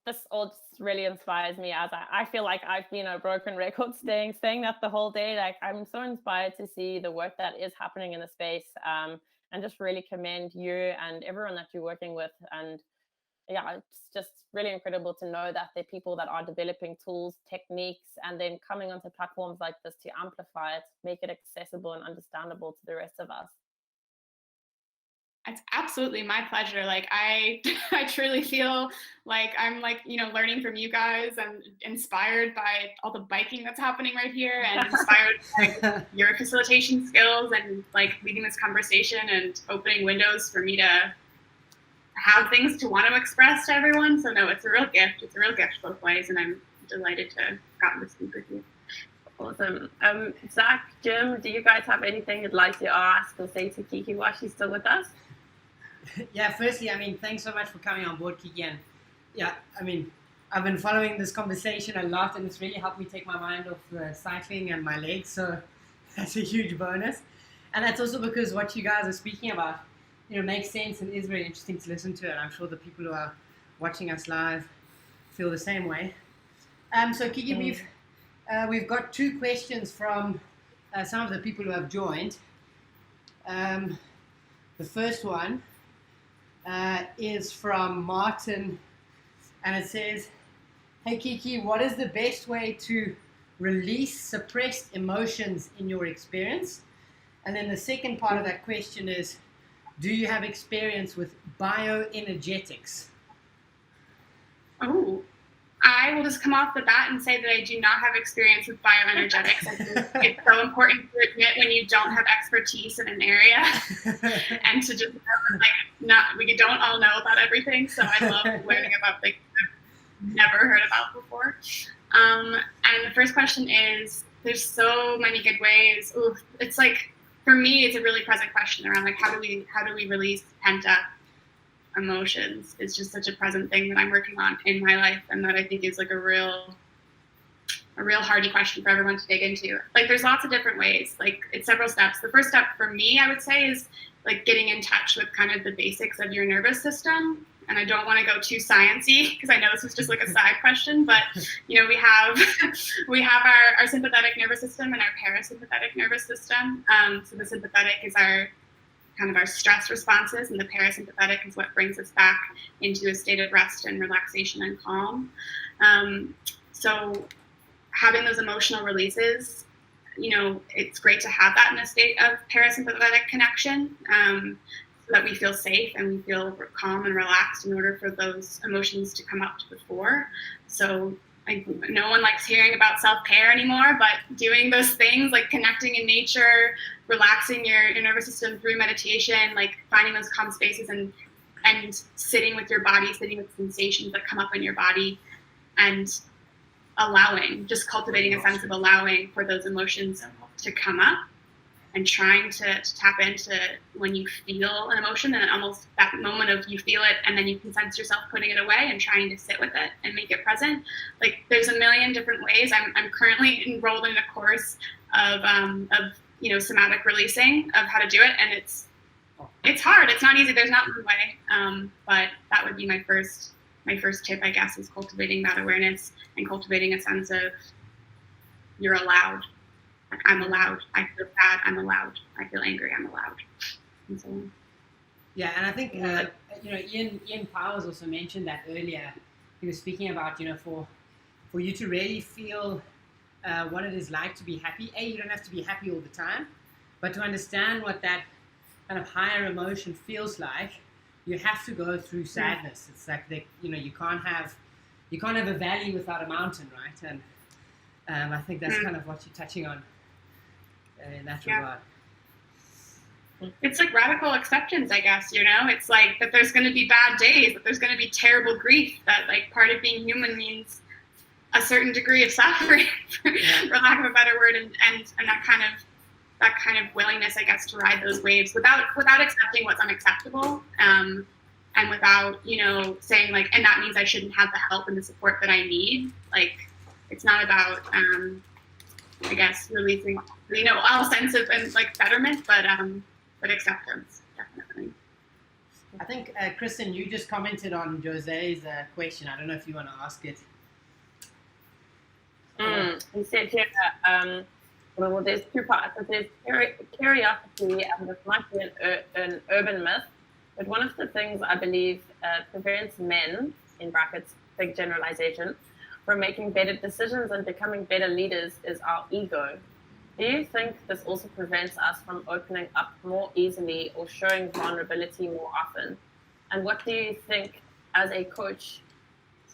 S1: this all just really inspires me, as I feel like I've been a broken record saying that the whole day. Like, I'm so inspired to see the work that is happening in the space, and just really commend you and everyone that you're working with. And yeah, it's just really incredible to know that there are people that are developing tools, techniques, and then coming onto platforms like this to amplify it, make it accessible and understandable to the rest of us.
S2: It's absolutely my pleasure. Like I truly feel like I'm like, learning from you guys and inspired by all the biking that's happening right here, and inspired by your facilitation skills and like leading this conversation and opening windows for me to have things to want to express to everyone. So no, it's a real gift. It's a real gift both ways, and I'm delighted to have gotten to speak with you.
S1: Awesome. Zach, Jim, do you guys have anything you'd like to ask or say to Kiki while she's still with us?
S4: Yeah, firstly, thanks so much for coming on board, Kiki. And yeah, I've been following this conversation a lot, and it's really helped me take my mind off the cycling and my legs. So that's a huge bonus. And that's also because what you guys are speaking about, makes sense and is very interesting to listen to. And I'm sure the people who are watching us live feel the same way. So Kiki, we've got 2 questions from some of the people who have joined. The first one is from Martin, and it says, "Hey Kiki, what is the best way to release suppressed emotions in your experience?" And then the second part of that question is, do you have experience with bioenergetics?
S2: Oh, I will just come off the bat and say that I do not have experience with bioenergetics. I think it's so important to admit when you don't have expertise in an area, and to just we don't all know about everything. So I love learning about things I've never heard about before. And the first question is, there's so many good ways. Ooh, it's like, for me, it's a really present question around like how do we release pent-up emotions. Is just such a present thing that I'm working on in my life, and that I think is like a real hardy question for everyone to dig into. Like, there's lots of different ways. Like, it's several steps. The first step for me, I would say, is like getting in touch with kind of the basics of your nervous system. And I don't want to go too sciencey, because I know this was just like a side question, but we have our sympathetic nervous system and our parasympathetic nervous system. So the sympathetic is our stress responses, and the parasympathetic is what brings us back into a state of rest and relaxation and calm. So having those emotional releases, it's great to have that in a state of parasympathetic connection, so that we feel safe and we feel calm and relaxed in order for those emotions to come up to the fore. So no one likes hearing about self-care anymore, but doing those things like connecting in nature, relaxing your nervous system through meditation, like finding those calm spaces and sitting with your body, sitting with sensations that come up in your body, and just cultivating a sense of allowing for those emotions to come up, and trying to tap into when you feel an emotion, and almost that moment of you feel it and then you can sense yourself putting it away and trying to sit with it and make it present. Like, there's a million different ways. I'm currently enrolled in a course of somatic releasing, of how to do it, and it's hard. It's not easy. There's not one way. But that would be my first tip, I guess, is cultivating that awareness and cultivating a sense of you're allowed. Like, I'm allowed. I feel sad. I'm allowed. I feel angry. I'm allowed. And so on.
S4: Yeah, and I think Ian Powers also mentioned that earlier. He was speaking about for you to really feel what it is like to be happy. You don't have to be happy all the time, but to understand what that kind of higher emotion feels like, you have to go through sadness. It's like you can't have a valley without a mountain, right? And I think that's kind of what you're touching on in that regard.
S2: It's like radical acceptance, I guess, it's like that there's going to be bad days, that there's going to be terrible grief, that like part of being human means a certain degree of suffering, for lack of a better word, and that kind of willingness, I guess, to ride those waves without accepting what's unacceptable, and without, saying like, and that means I shouldn't have the help and the support that I need. Like, it's not about I guess, releasing, all sense of and like betterment, but acceptance, definitely.
S4: I think, Kristin, you just commented on Jose's question. I don't know if you want to ask it.
S1: He said here, well, there's two parts. There's curiosity, and this might be an urban myth, but one of the things I believe prevents men, in brackets, big generalization, from making better decisions and becoming better leaders is our ego. Do you think this also prevents us from opening up more easily or showing vulnerability more often? And what do you think as a coach,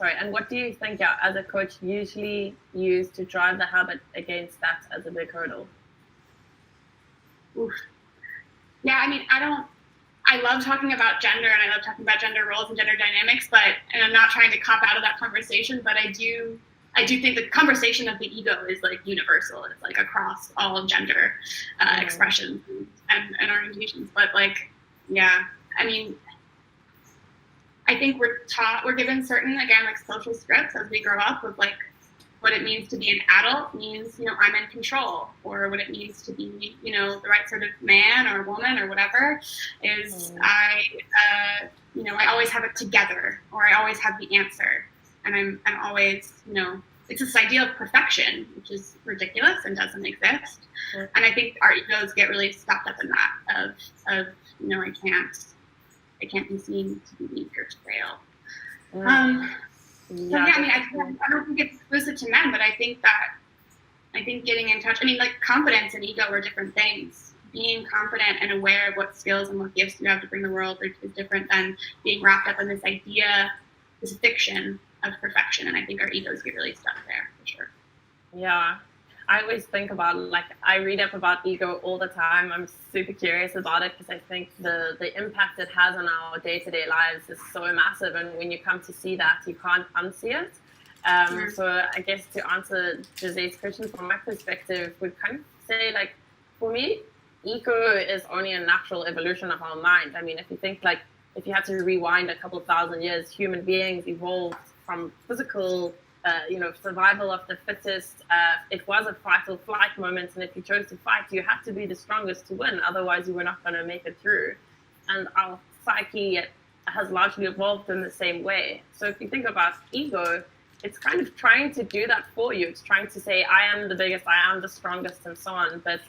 S1: as a coach usually use to drive the habit against that as a big hurdle?
S2: Oof. Yeah, I mean, I love talking about gender and I love talking about gender roles and gender dynamics, and I'm not trying to cop out of that conversation, but I do think the conversation of the ego is like universal. It's like across all gender expressions and orientations. But like, yeah, I mean, I think we're given certain, again, like social scripts as we grow up of like what it means to be an adult means, I'm in control, or what it means to be, the right sort of man or woman or whatever is I always have it together, or I always have the answer. And I'm always, it's this idea of perfection, which is ridiculous and doesn't exist. And I think our egos get really stopped up in that of I can't be seen to be weak or to fail. I don't think it's exclusive to men, but I think getting in touch, like confidence and ego are different things. Being confident and aware of what skills and what gifts you have to bring the world is different than being wrapped up in this idea, this fiction of perfection. And I think our egos get really stuck there, for sure.
S1: Yeah. I always think about, I read up about ego all the time. I'm super curious about it because I think the impact it has on our day-to-day lives is so massive. And when you come to see that, you can't unsee it. So I guess to answer Jose's question from my perspective, would kind of say, for me, ego is only a natural evolution of our mind. I mean, if you think, if you had to rewind a couple thousand years, human beings evolved from physical survival of the fittest. It was a fight or flight moment, and if you chose to fight, you had to be the strongest to win. Otherwise, you were not going to make it through. And our psyche has largely evolved in the same way. So if you think about ego, it's kind of trying to do that for you. It's trying to say, I am the biggest, I am the strongest, and so on. But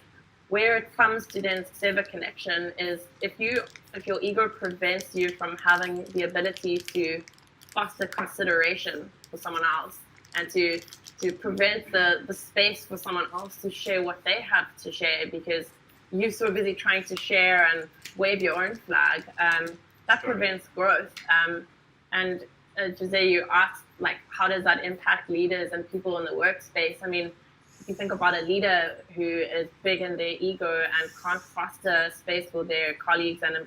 S1: where it comes to then sever connection is if your ego prevents you from having the ability to foster consideration for someone else, and to prevent the space for someone else to share what they have to share because you're so busy trying to share and wave your own flag, that prevents growth. And Jose, you asked, how does that impact leaders and people in the workspace? I mean, if you think about a leader who is big in their ego and can't foster space for their colleagues and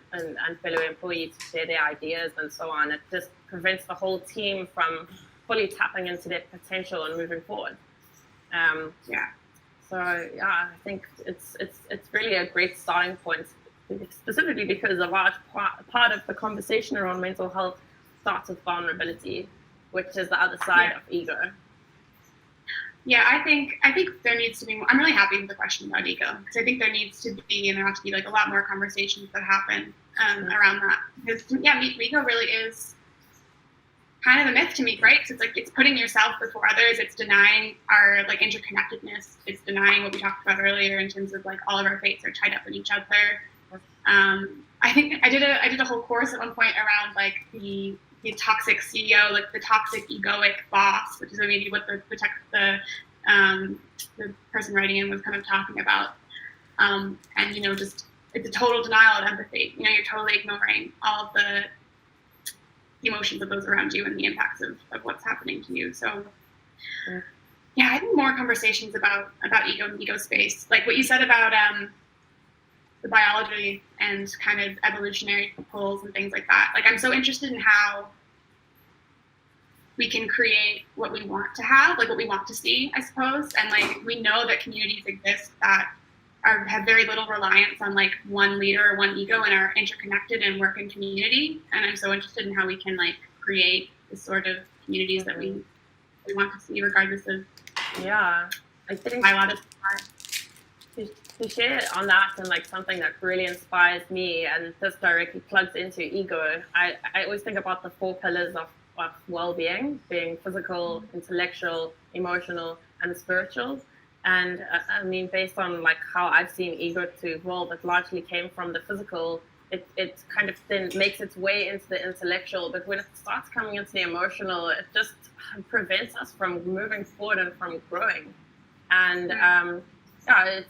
S1: fellow employees to share their ideas and so on, it just prevents the whole team from fully tapping into their potential and moving forward. So I think it's really a great starting point, specifically because a large part of the conversation around mental health starts with vulnerability, which is the other side of ego.
S2: Yeah, I think there needs to be more. I'm really happy with the question about ego because I think there needs to be, and there have to be a lot more conversations that happen around that. Because ego really is kind of a myth to me, right? Because it's putting yourself before others. It's denying our interconnectedness. It's denying what we talked about earlier in terms of all of our fates are tied up in each other. I think I did a whole course at one point around the toxic CEO, the toxic egoic boss, which is maybe what the person writing in was kind of talking about. And just it's a total denial of empathy. You're totally ignoring all of the emotions of those around you and the impacts of what's happening to you. So I think more conversations about ego and ego space, like what you said about the biology and kind of evolutionary pulls and things like that. I'm so interested in how we can create what we want to have, what we want to see, I suppose. And we know that communities exist that have very little reliance on one leader or one ego and are interconnected and work in community. And I'm so interested in how we can create the sort of communities that we want to see regardless of
S1: I think
S2: by a lot of
S1: to share on that, and like something that really inspires me, and this directly plugs into ego. I always think about the four pillars of well-being, being physical, intellectual, emotional, and spiritual. And I mean, based on like how I've seen ego to evolve, it largely came from the physical. It kind of then makes its way into the intellectual, but when it starts coming into the emotional, it just prevents us from moving forward and from growing. And yeah,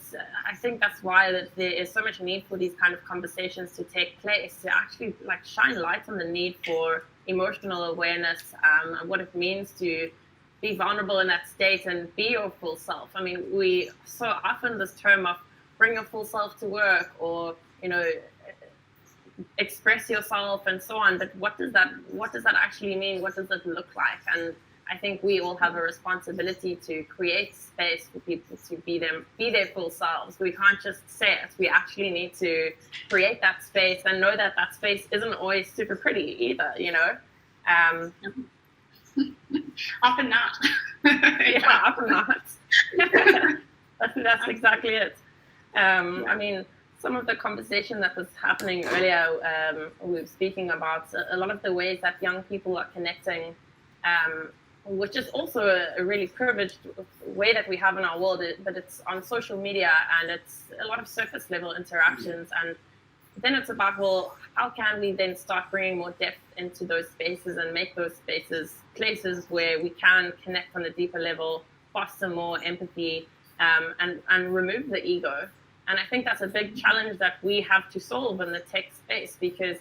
S1: I think that's why that there is so much need for these kind of conversations to take place, to actually like shine light on the need for emotional awareness, and what it means to be vulnerable in that state and be your full self. I mean, we so often this term of bring your full self to work, or express yourself and so on, but what does that actually mean? What does it look like? And I think we all have a responsibility to create space for people to be their full selves. We can't just say it. We actually need to create that space and know that that space isn't always super pretty either,
S2: often not.
S1: Yeah, often not. That's exactly it. I mean, some of the conversation that was happening earlier, we were speaking about a lot of the ways that young people are connecting, which is also a really privileged way that we have in our world, but it's on social media, and it's a lot of surface level interactions. And then it's about, well, how can we then start bringing more depth into those spaces and make those spaces places where we can connect on a deeper level, foster more empathy, and remove the ego. And I think that's a big challenge that we have to solve in the tech space, because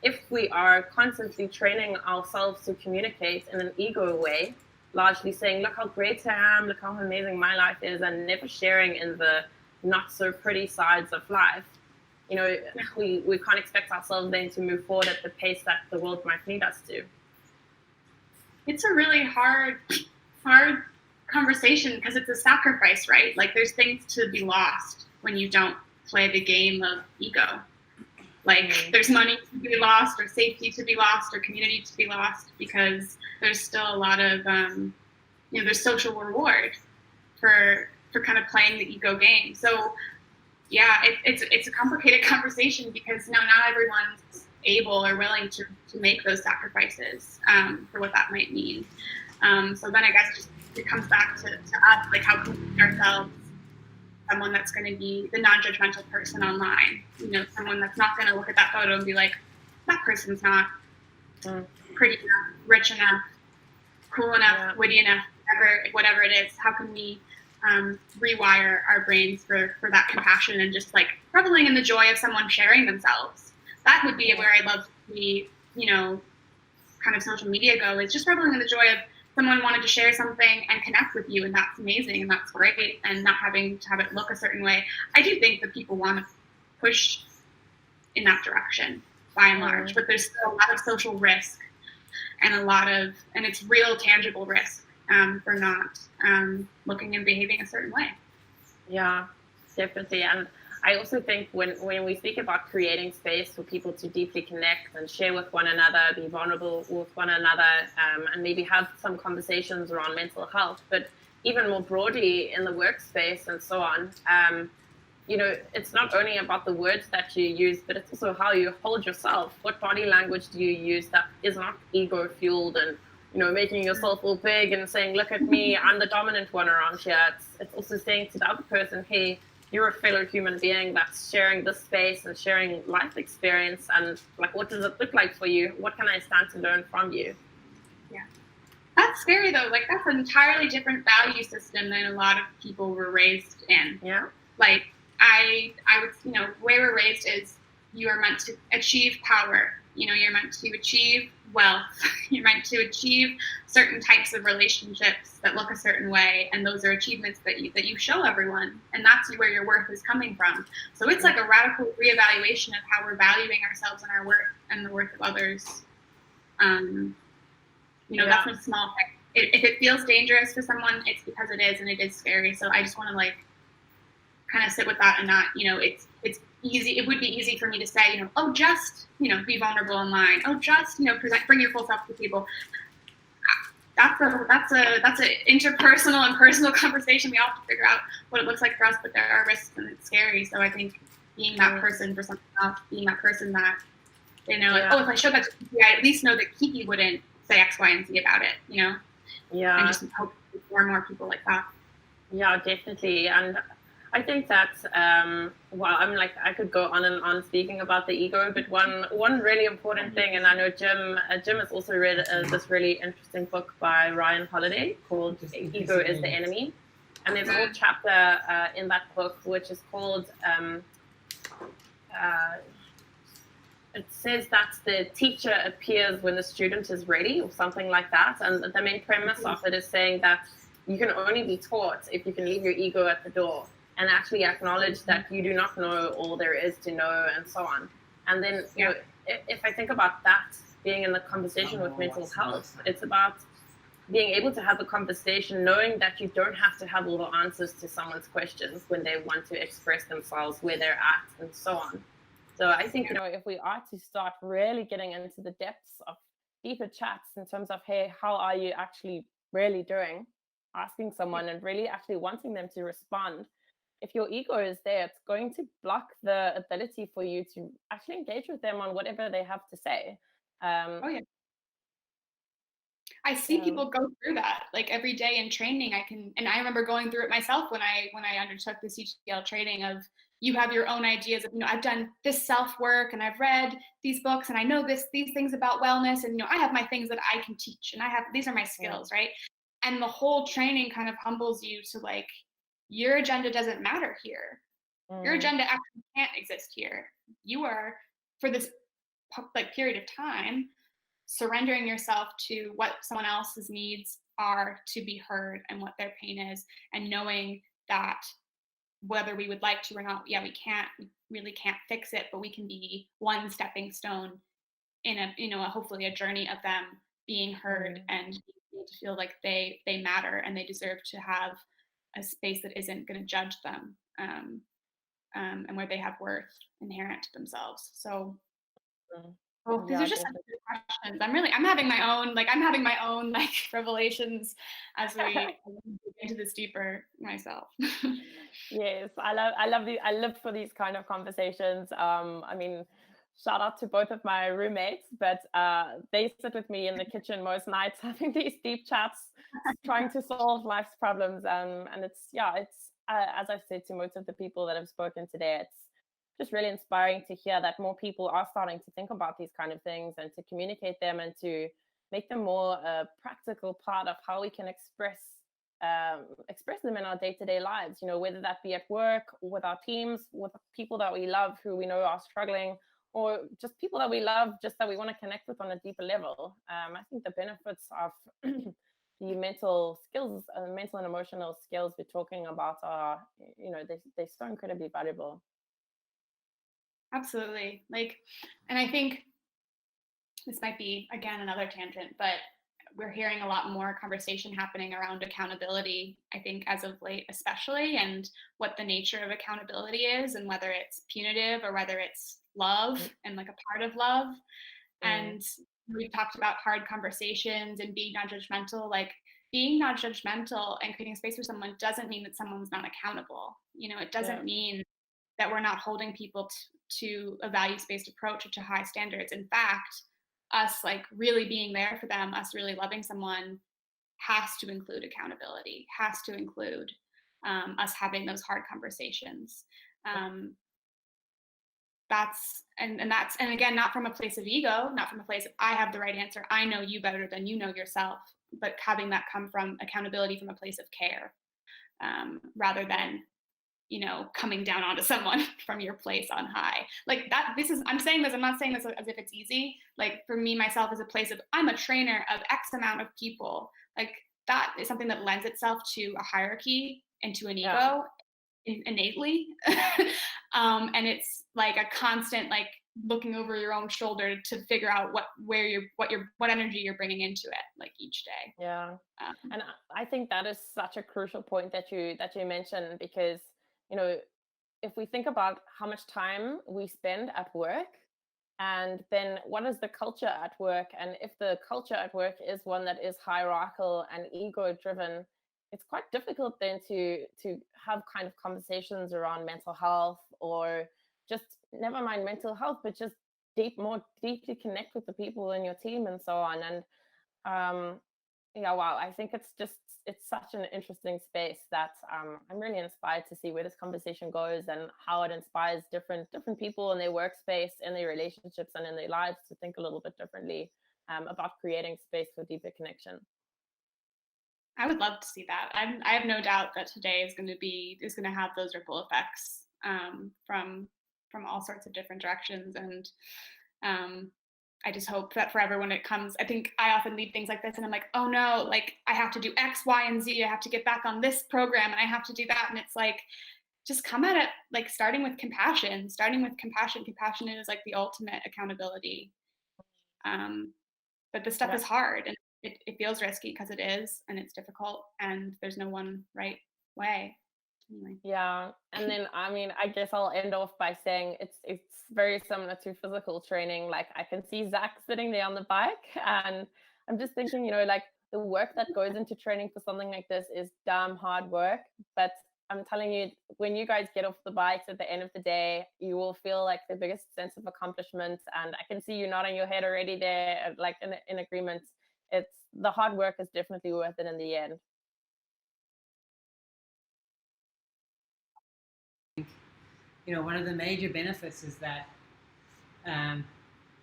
S1: if we are constantly training ourselves to communicate in an ego way, largely saying, look how great I am, look how amazing my life is, and never sharing in the not so pretty sides of life, we can't expect ourselves then to move forward at the pace that the world might need us to.
S2: It's a really hard conversation, because it's a sacrifice, right? Like, there's things to be lost when you don't play the game of ego. Like, there's money to be lost, or safety to be lost, or community to be lost, because there's still a lot of, there's social reward for kind of playing the ego game. So, yeah, it's a complicated conversation, because not everyone's able or willing to make those sacrifices for what that might mean. So then I guess it comes back to us, like, how can we make ourselves someone that's going to be the non-judgmental person online, someone that's not going to look at that photo and be like, that person's not pretty enough, rich enough, cool enough, witty enough, whatever it is. How can we rewire our brains for that compassion and just like reveling in the joy of someone sharing themselves? That would be where I'd love to see, kind of social media go, is just reveling in the joy of someone wanted to share something and connect with you, and that's amazing and that's great, and not having to have it look a certain way. I do think that people want to push in that direction by and large, but there's still a lot of social risk and it's real tangible risk for not looking and behaving a certain way.
S1: Yeah, definitely. And I also think when we speak about creating space for people to deeply connect and share with one another, be vulnerable with one another, and maybe have some conversations around mental health, but even more broadly in the workspace and so on, it's not only about the words that you use, but it's also how you hold yourself. What body language do you use that is not ego fueled and making yourself all big and saying, look at me, I'm the dominant one around here. It's also saying to the other person, hey, you're a fellow human being that's sharing this space and sharing life experience, and like, what does it look like for you? What can I stand to learn from you?
S2: Yeah. That's scary though. Like, that's an entirely different value system than a lot of people were raised in.
S1: Yeah.
S2: Like, I would, the way we're raised is you are meant to achieve power. You're meant to achieve wealth. You're meant to achieve certain types of relationships that look a certain way, and those are achievements that you show everyone, and that's where your worth is coming from. So it's like a radical reevaluation of how we're valuing ourselves and our worth and the worth of others. That's a small thing. If it feels dangerous for someone, it's because it is, and it is scary. So I just want to kind of sit with that, and not, it's easy. It would be easy for me to say, be vulnerable online. Oh, just, bring your full self to people. that's a interpersonal and personal conversation. We all have to figure out what it looks like for us, but there are risks and it's scary. So I think being that person for someone else, being that person that they know, like, oh, if I showed that to Kiki, I at least know that Kiki wouldn't say X, Y, and Z about it, you know?
S1: Yeah.
S2: And just hope more and more people like that.
S1: Yeah, definitely. And I think that, I could go on and on speaking about the ego, but one really important thing, and I know Jim has also read this really interesting book by Ryan Holiday called Ego is the Enemy. And there's a whole chapter in that book, which is called, it says that the teacher appears when the student is ready, or something like that. And the main premise of it is saying that you can only be taught if you can leave your ego at the door and actually acknowledge that you do not know all there is to know, and so on. And then, you know, if I think about that being in the conversation with mental health, it's about being able to have a conversation, knowing that you don't have to have all the answers to someone's questions when they want to express themselves, where they're at, and so on. So I think, you know, if we are to start really getting into the depths of deeper chats in terms of, hey, how are you actually really doing? Asking someone and really actually wanting them to respond. If your ego is there, it's going to block the ability for you to actually engage with them on whatever they have to say.
S2: I see people go through that like every day in training. And I remember going through it myself when I undertook the CTL training of, you have your own ideas of, you know, I've done this self-work and I've read these books and I know these things about wellness, and, you know, I have my things that I can teach and these are my skills, right? And the whole training kind of humbles you to like, your agenda doesn't matter here. Your agenda actually can't exist here. You are, for this like period of time, surrendering yourself to what someone else's needs are to be heard and what their pain is, and knowing that whether we would like to or not, we really can't fix it, but we can be one stepping stone in a, you know, hopefully a journey of them being heard and to feel like they matter and they deserve to have a space that isn't going to judge them, and where they have worth inherent to themselves. So these are just some good questions. I'm having my own like revelations as we get into this deeper myself.
S1: Yes, I live for these kind of conversations. I mean, shout out to both of my roommates, but they sit with me in the kitchen most nights having these deep chats, trying to solve life's problems. And it's as I've said to most of the people that have spoken today, it's just really inspiring to hear that more people are starting to think about these kind of things and to communicate them and to make them more a practical part of how we can express them in our day-to-day lives, you know, whether that be at work, with our teams, with people that we love who we know are struggling, or just people that we love, just that we want to connect with on a deeper level. I think the benefits of the mental skills, mental and emotional skills we're talking about are, you know, they're so incredibly valuable.
S2: Absolutely. Like, and I think this might be, again, another tangent, but we're hearing a lot more conversation happening around accountability, I think, as of late, especially, and what the nature of accountability is, and whether it's punitive or whether it's love and like a part of love. And we've talked about hard conversations and being non-judgmental. Like, being non-judgmental and creating space for someone doesn't mean that someone's not accountable. You know, it doesn't mean that we're not holding people to a values-based approach or to high standards. In fact, us like really being there for them, us really loving someone has to include accountability, has to include us having those hard conversations. That's again, not from a place of ego, not from a place of I have the right answer, I know you better than you know yourself, but having that come from accountability from a place of care, rather than, you know, coming down onto someone from your place on high. Like that, I'm saying this, I'm not saying this as if it's easy. Like for me, myself, is a place of, I'm a trainer of X amount of people. Like that is something that lends itself to a hierarchy and to an ego innately. And it's like a constant, like looking over your own shoulder to figure out what energy you're bringing into it, like each day.
S1: Yeah. And I think that is such a crucial point that you mentioned, because, you know, if we think about how much time we spend at work, And then what is the culture at work? And if the culture at work is one that is hierarchical and ego driven, it's quite difficult then to have kind of conversations around mental health, or just never mind mental health, but just more deeply connect with the people in your team and so on. And yeah, wow, I think it's such an interesting space that I'm really inspired to see where this conversation goes and how it inspires different people in their workspace, in their relationships, and in their lives to think a little bit differently about creating space for deeper connection.
S2: I would love to see that. I have no doubt that today is going to have those ripple effects from all sorts of different directions. And I just hope that for everyone it comes. I think I often lead things like this and I'm like, oh no, like I have to do X, Y, and Z. I have to get back on this program and I have to do that. And it's like, just come at it like starting with compassion. Compassion is like the ultimate accountability. But this stuff is hard and it feels risky because it is, and it's difficult, and there's no one right way. Anyway.
S1: Yeah, and then I mean, I guess I'll end off by saying it's very similar to physical training. Like I can see Zach sitting there on the bike, and I'm just thinking, you know, like the work that goes into training for something like this is damn hard work. But I'm telling you, when you guys get off the bikes at the end of the day, you will feel like the biggest sense of accomplishment. And I can see you nodding your head already there, like in agreement. It's the hard work is definitely worth it in the end.
S4: You know, one of the major benefits is that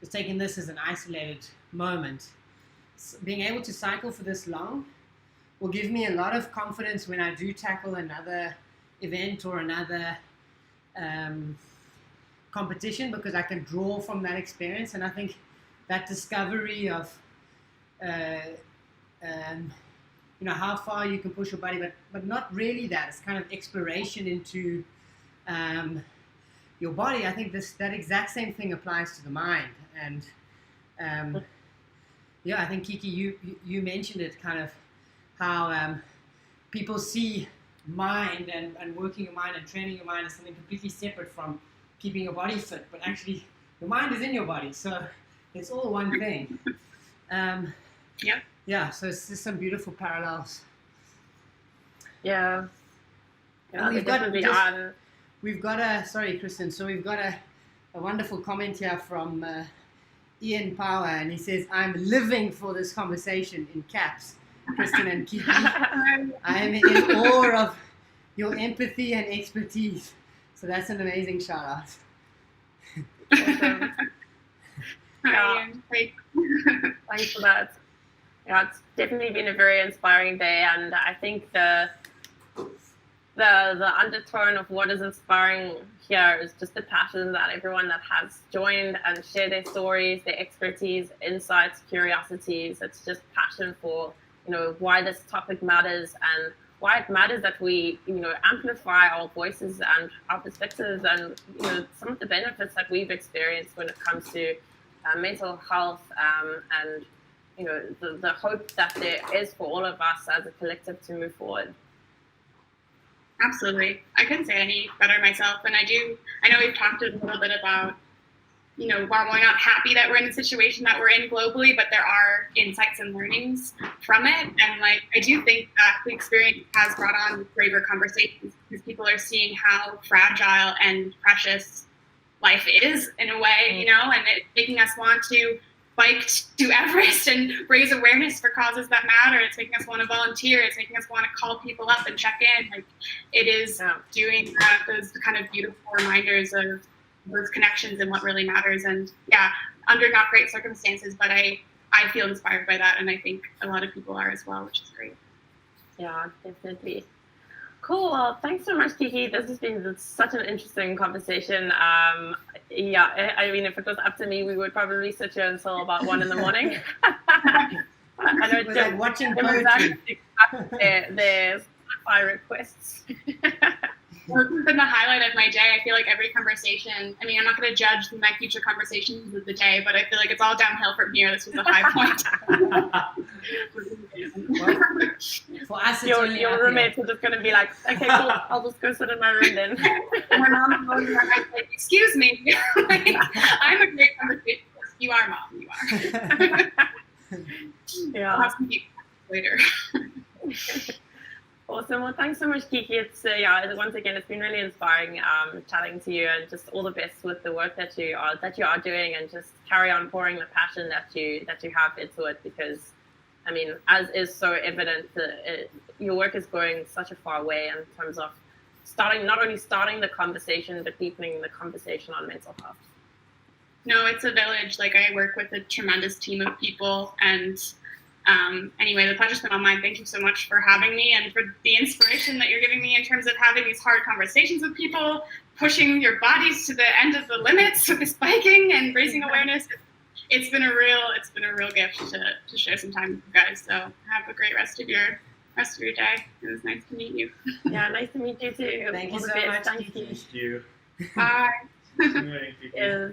S4: just taking this as an isolated moment, being able to cycle for this long will give me a lot of confidence when I do tackle another event or another competition, because I can draw from that experience. And I think that discovery of you know, how far you can push your body, but not really that. It's kind of exploration into your body. I think that exact same thing applies to the mind. And yeah, I think Kiki, you mentioned it, kind of how people see mind and working your mind and training your mind as something completely separate from keeping your body fit, but actually your mind is in your body, so it's all one thing.
S2: Yep.
S4: Yeah, so it's just some beautiful parallels.
S1: Yeah.
S4: And we've got a, sorry, Kristin, so we've got a wonderful comment here from Ian Power, and he says, I'm living for this conversation, in caps, Kristin and Kiki. I am in awe of your empathy and expertise. So that's an amazing shout out.
S1: Awesome.
S2: Hi, Ian.
S1: Thanks for that. Yeah, it's definitely been a very inspiring day, and I think the undertone of what is inspiring here is just the passion that everyone that has joined and shared their stories, their expertise, insights, curiosities. It's just passion for, you know, why this topic matters and why it matters that we, you know, amplify our voices and our perspectives and, you know, some of the benefits that we've experienced when it comes to mental health and, you know, the hope that there is for all of us as a collective to move forward.
S2: Absolutely. I couldn't say any better myself. And I know we've talked a little bit about, you know, while we're not happy that we're in the situation that we're in globally, but there are insights and learnings from it. And like, I do think that the experience has brought on braver conversations, because people are seeing how fragile and precious life is in a way, you know, and it's making us want to bike to Everest and raise awareness for causes that matter. It's making us want to volunteer. It's making us want to call people up and check in. Like, it is doing those kind of beautiful reminders of those connections and what really matters. And yeah, under not great circumstances, but I feel inspired by that, and I think a lot of people are as well, which is great.
S1: Yeah, definitely. Cool. Well, thanks so much, Kiki. This has been such an interesting conversation. Yeah, I mean, if it was up to me, we would probably sit here until about 1 a.m. I know
S4: Jim, like watching poetry.
S1: There's fire requests.
S2: Well, this has been the highlight of my day. I feel like every conversation, I mean, I'm not going to judge my future conversations of the day, but I feel like it's all downhill from here. This was a high point.
S4: For us, it's
S1: Your
S4: only
S1: your
S4: up
S1: roommates are just going to be like, okay, cool, I'll just go sit in my room then.
S2: When mom goes, I'm like, excuse me. Like, I'm a great conversationalist. You are, mom. You are. I'll
S1: Yeah.
S2: have some people later.
S1: Awesome. Well, thanks so much, Kiki. It's once again, it's been really inspiring chatting to you, and just all the best with the work that you are doing, and just carry on pouring the passion that you have into it, because I mean, as is so evident, your work is going such a far way in terms of not only starting the conversation, but deepening the conversation on mental health.
S2: No, it's a village. Like, I work with a tremendous team of people, and anyway, the pleasure's been all mine. Thank you so much for having me, and for the inspiration that you're giving me in terms of having these hard conversations with people, pushing your bodies to the end of the limits with this biking and raising awareness. It's been a real gift to share some time with you guys. So have a great rest of your day. It was nice to meet you.
S1: Yeah, nice to meet you too.
S4: Thank you
S1: All the
S4: so
S1: best.
S4: much,
S1: Thank
S4: Kiki.
S1: you.
S3: Thank you.
S2: Bye.
S3: Thank you.
S1: Yes.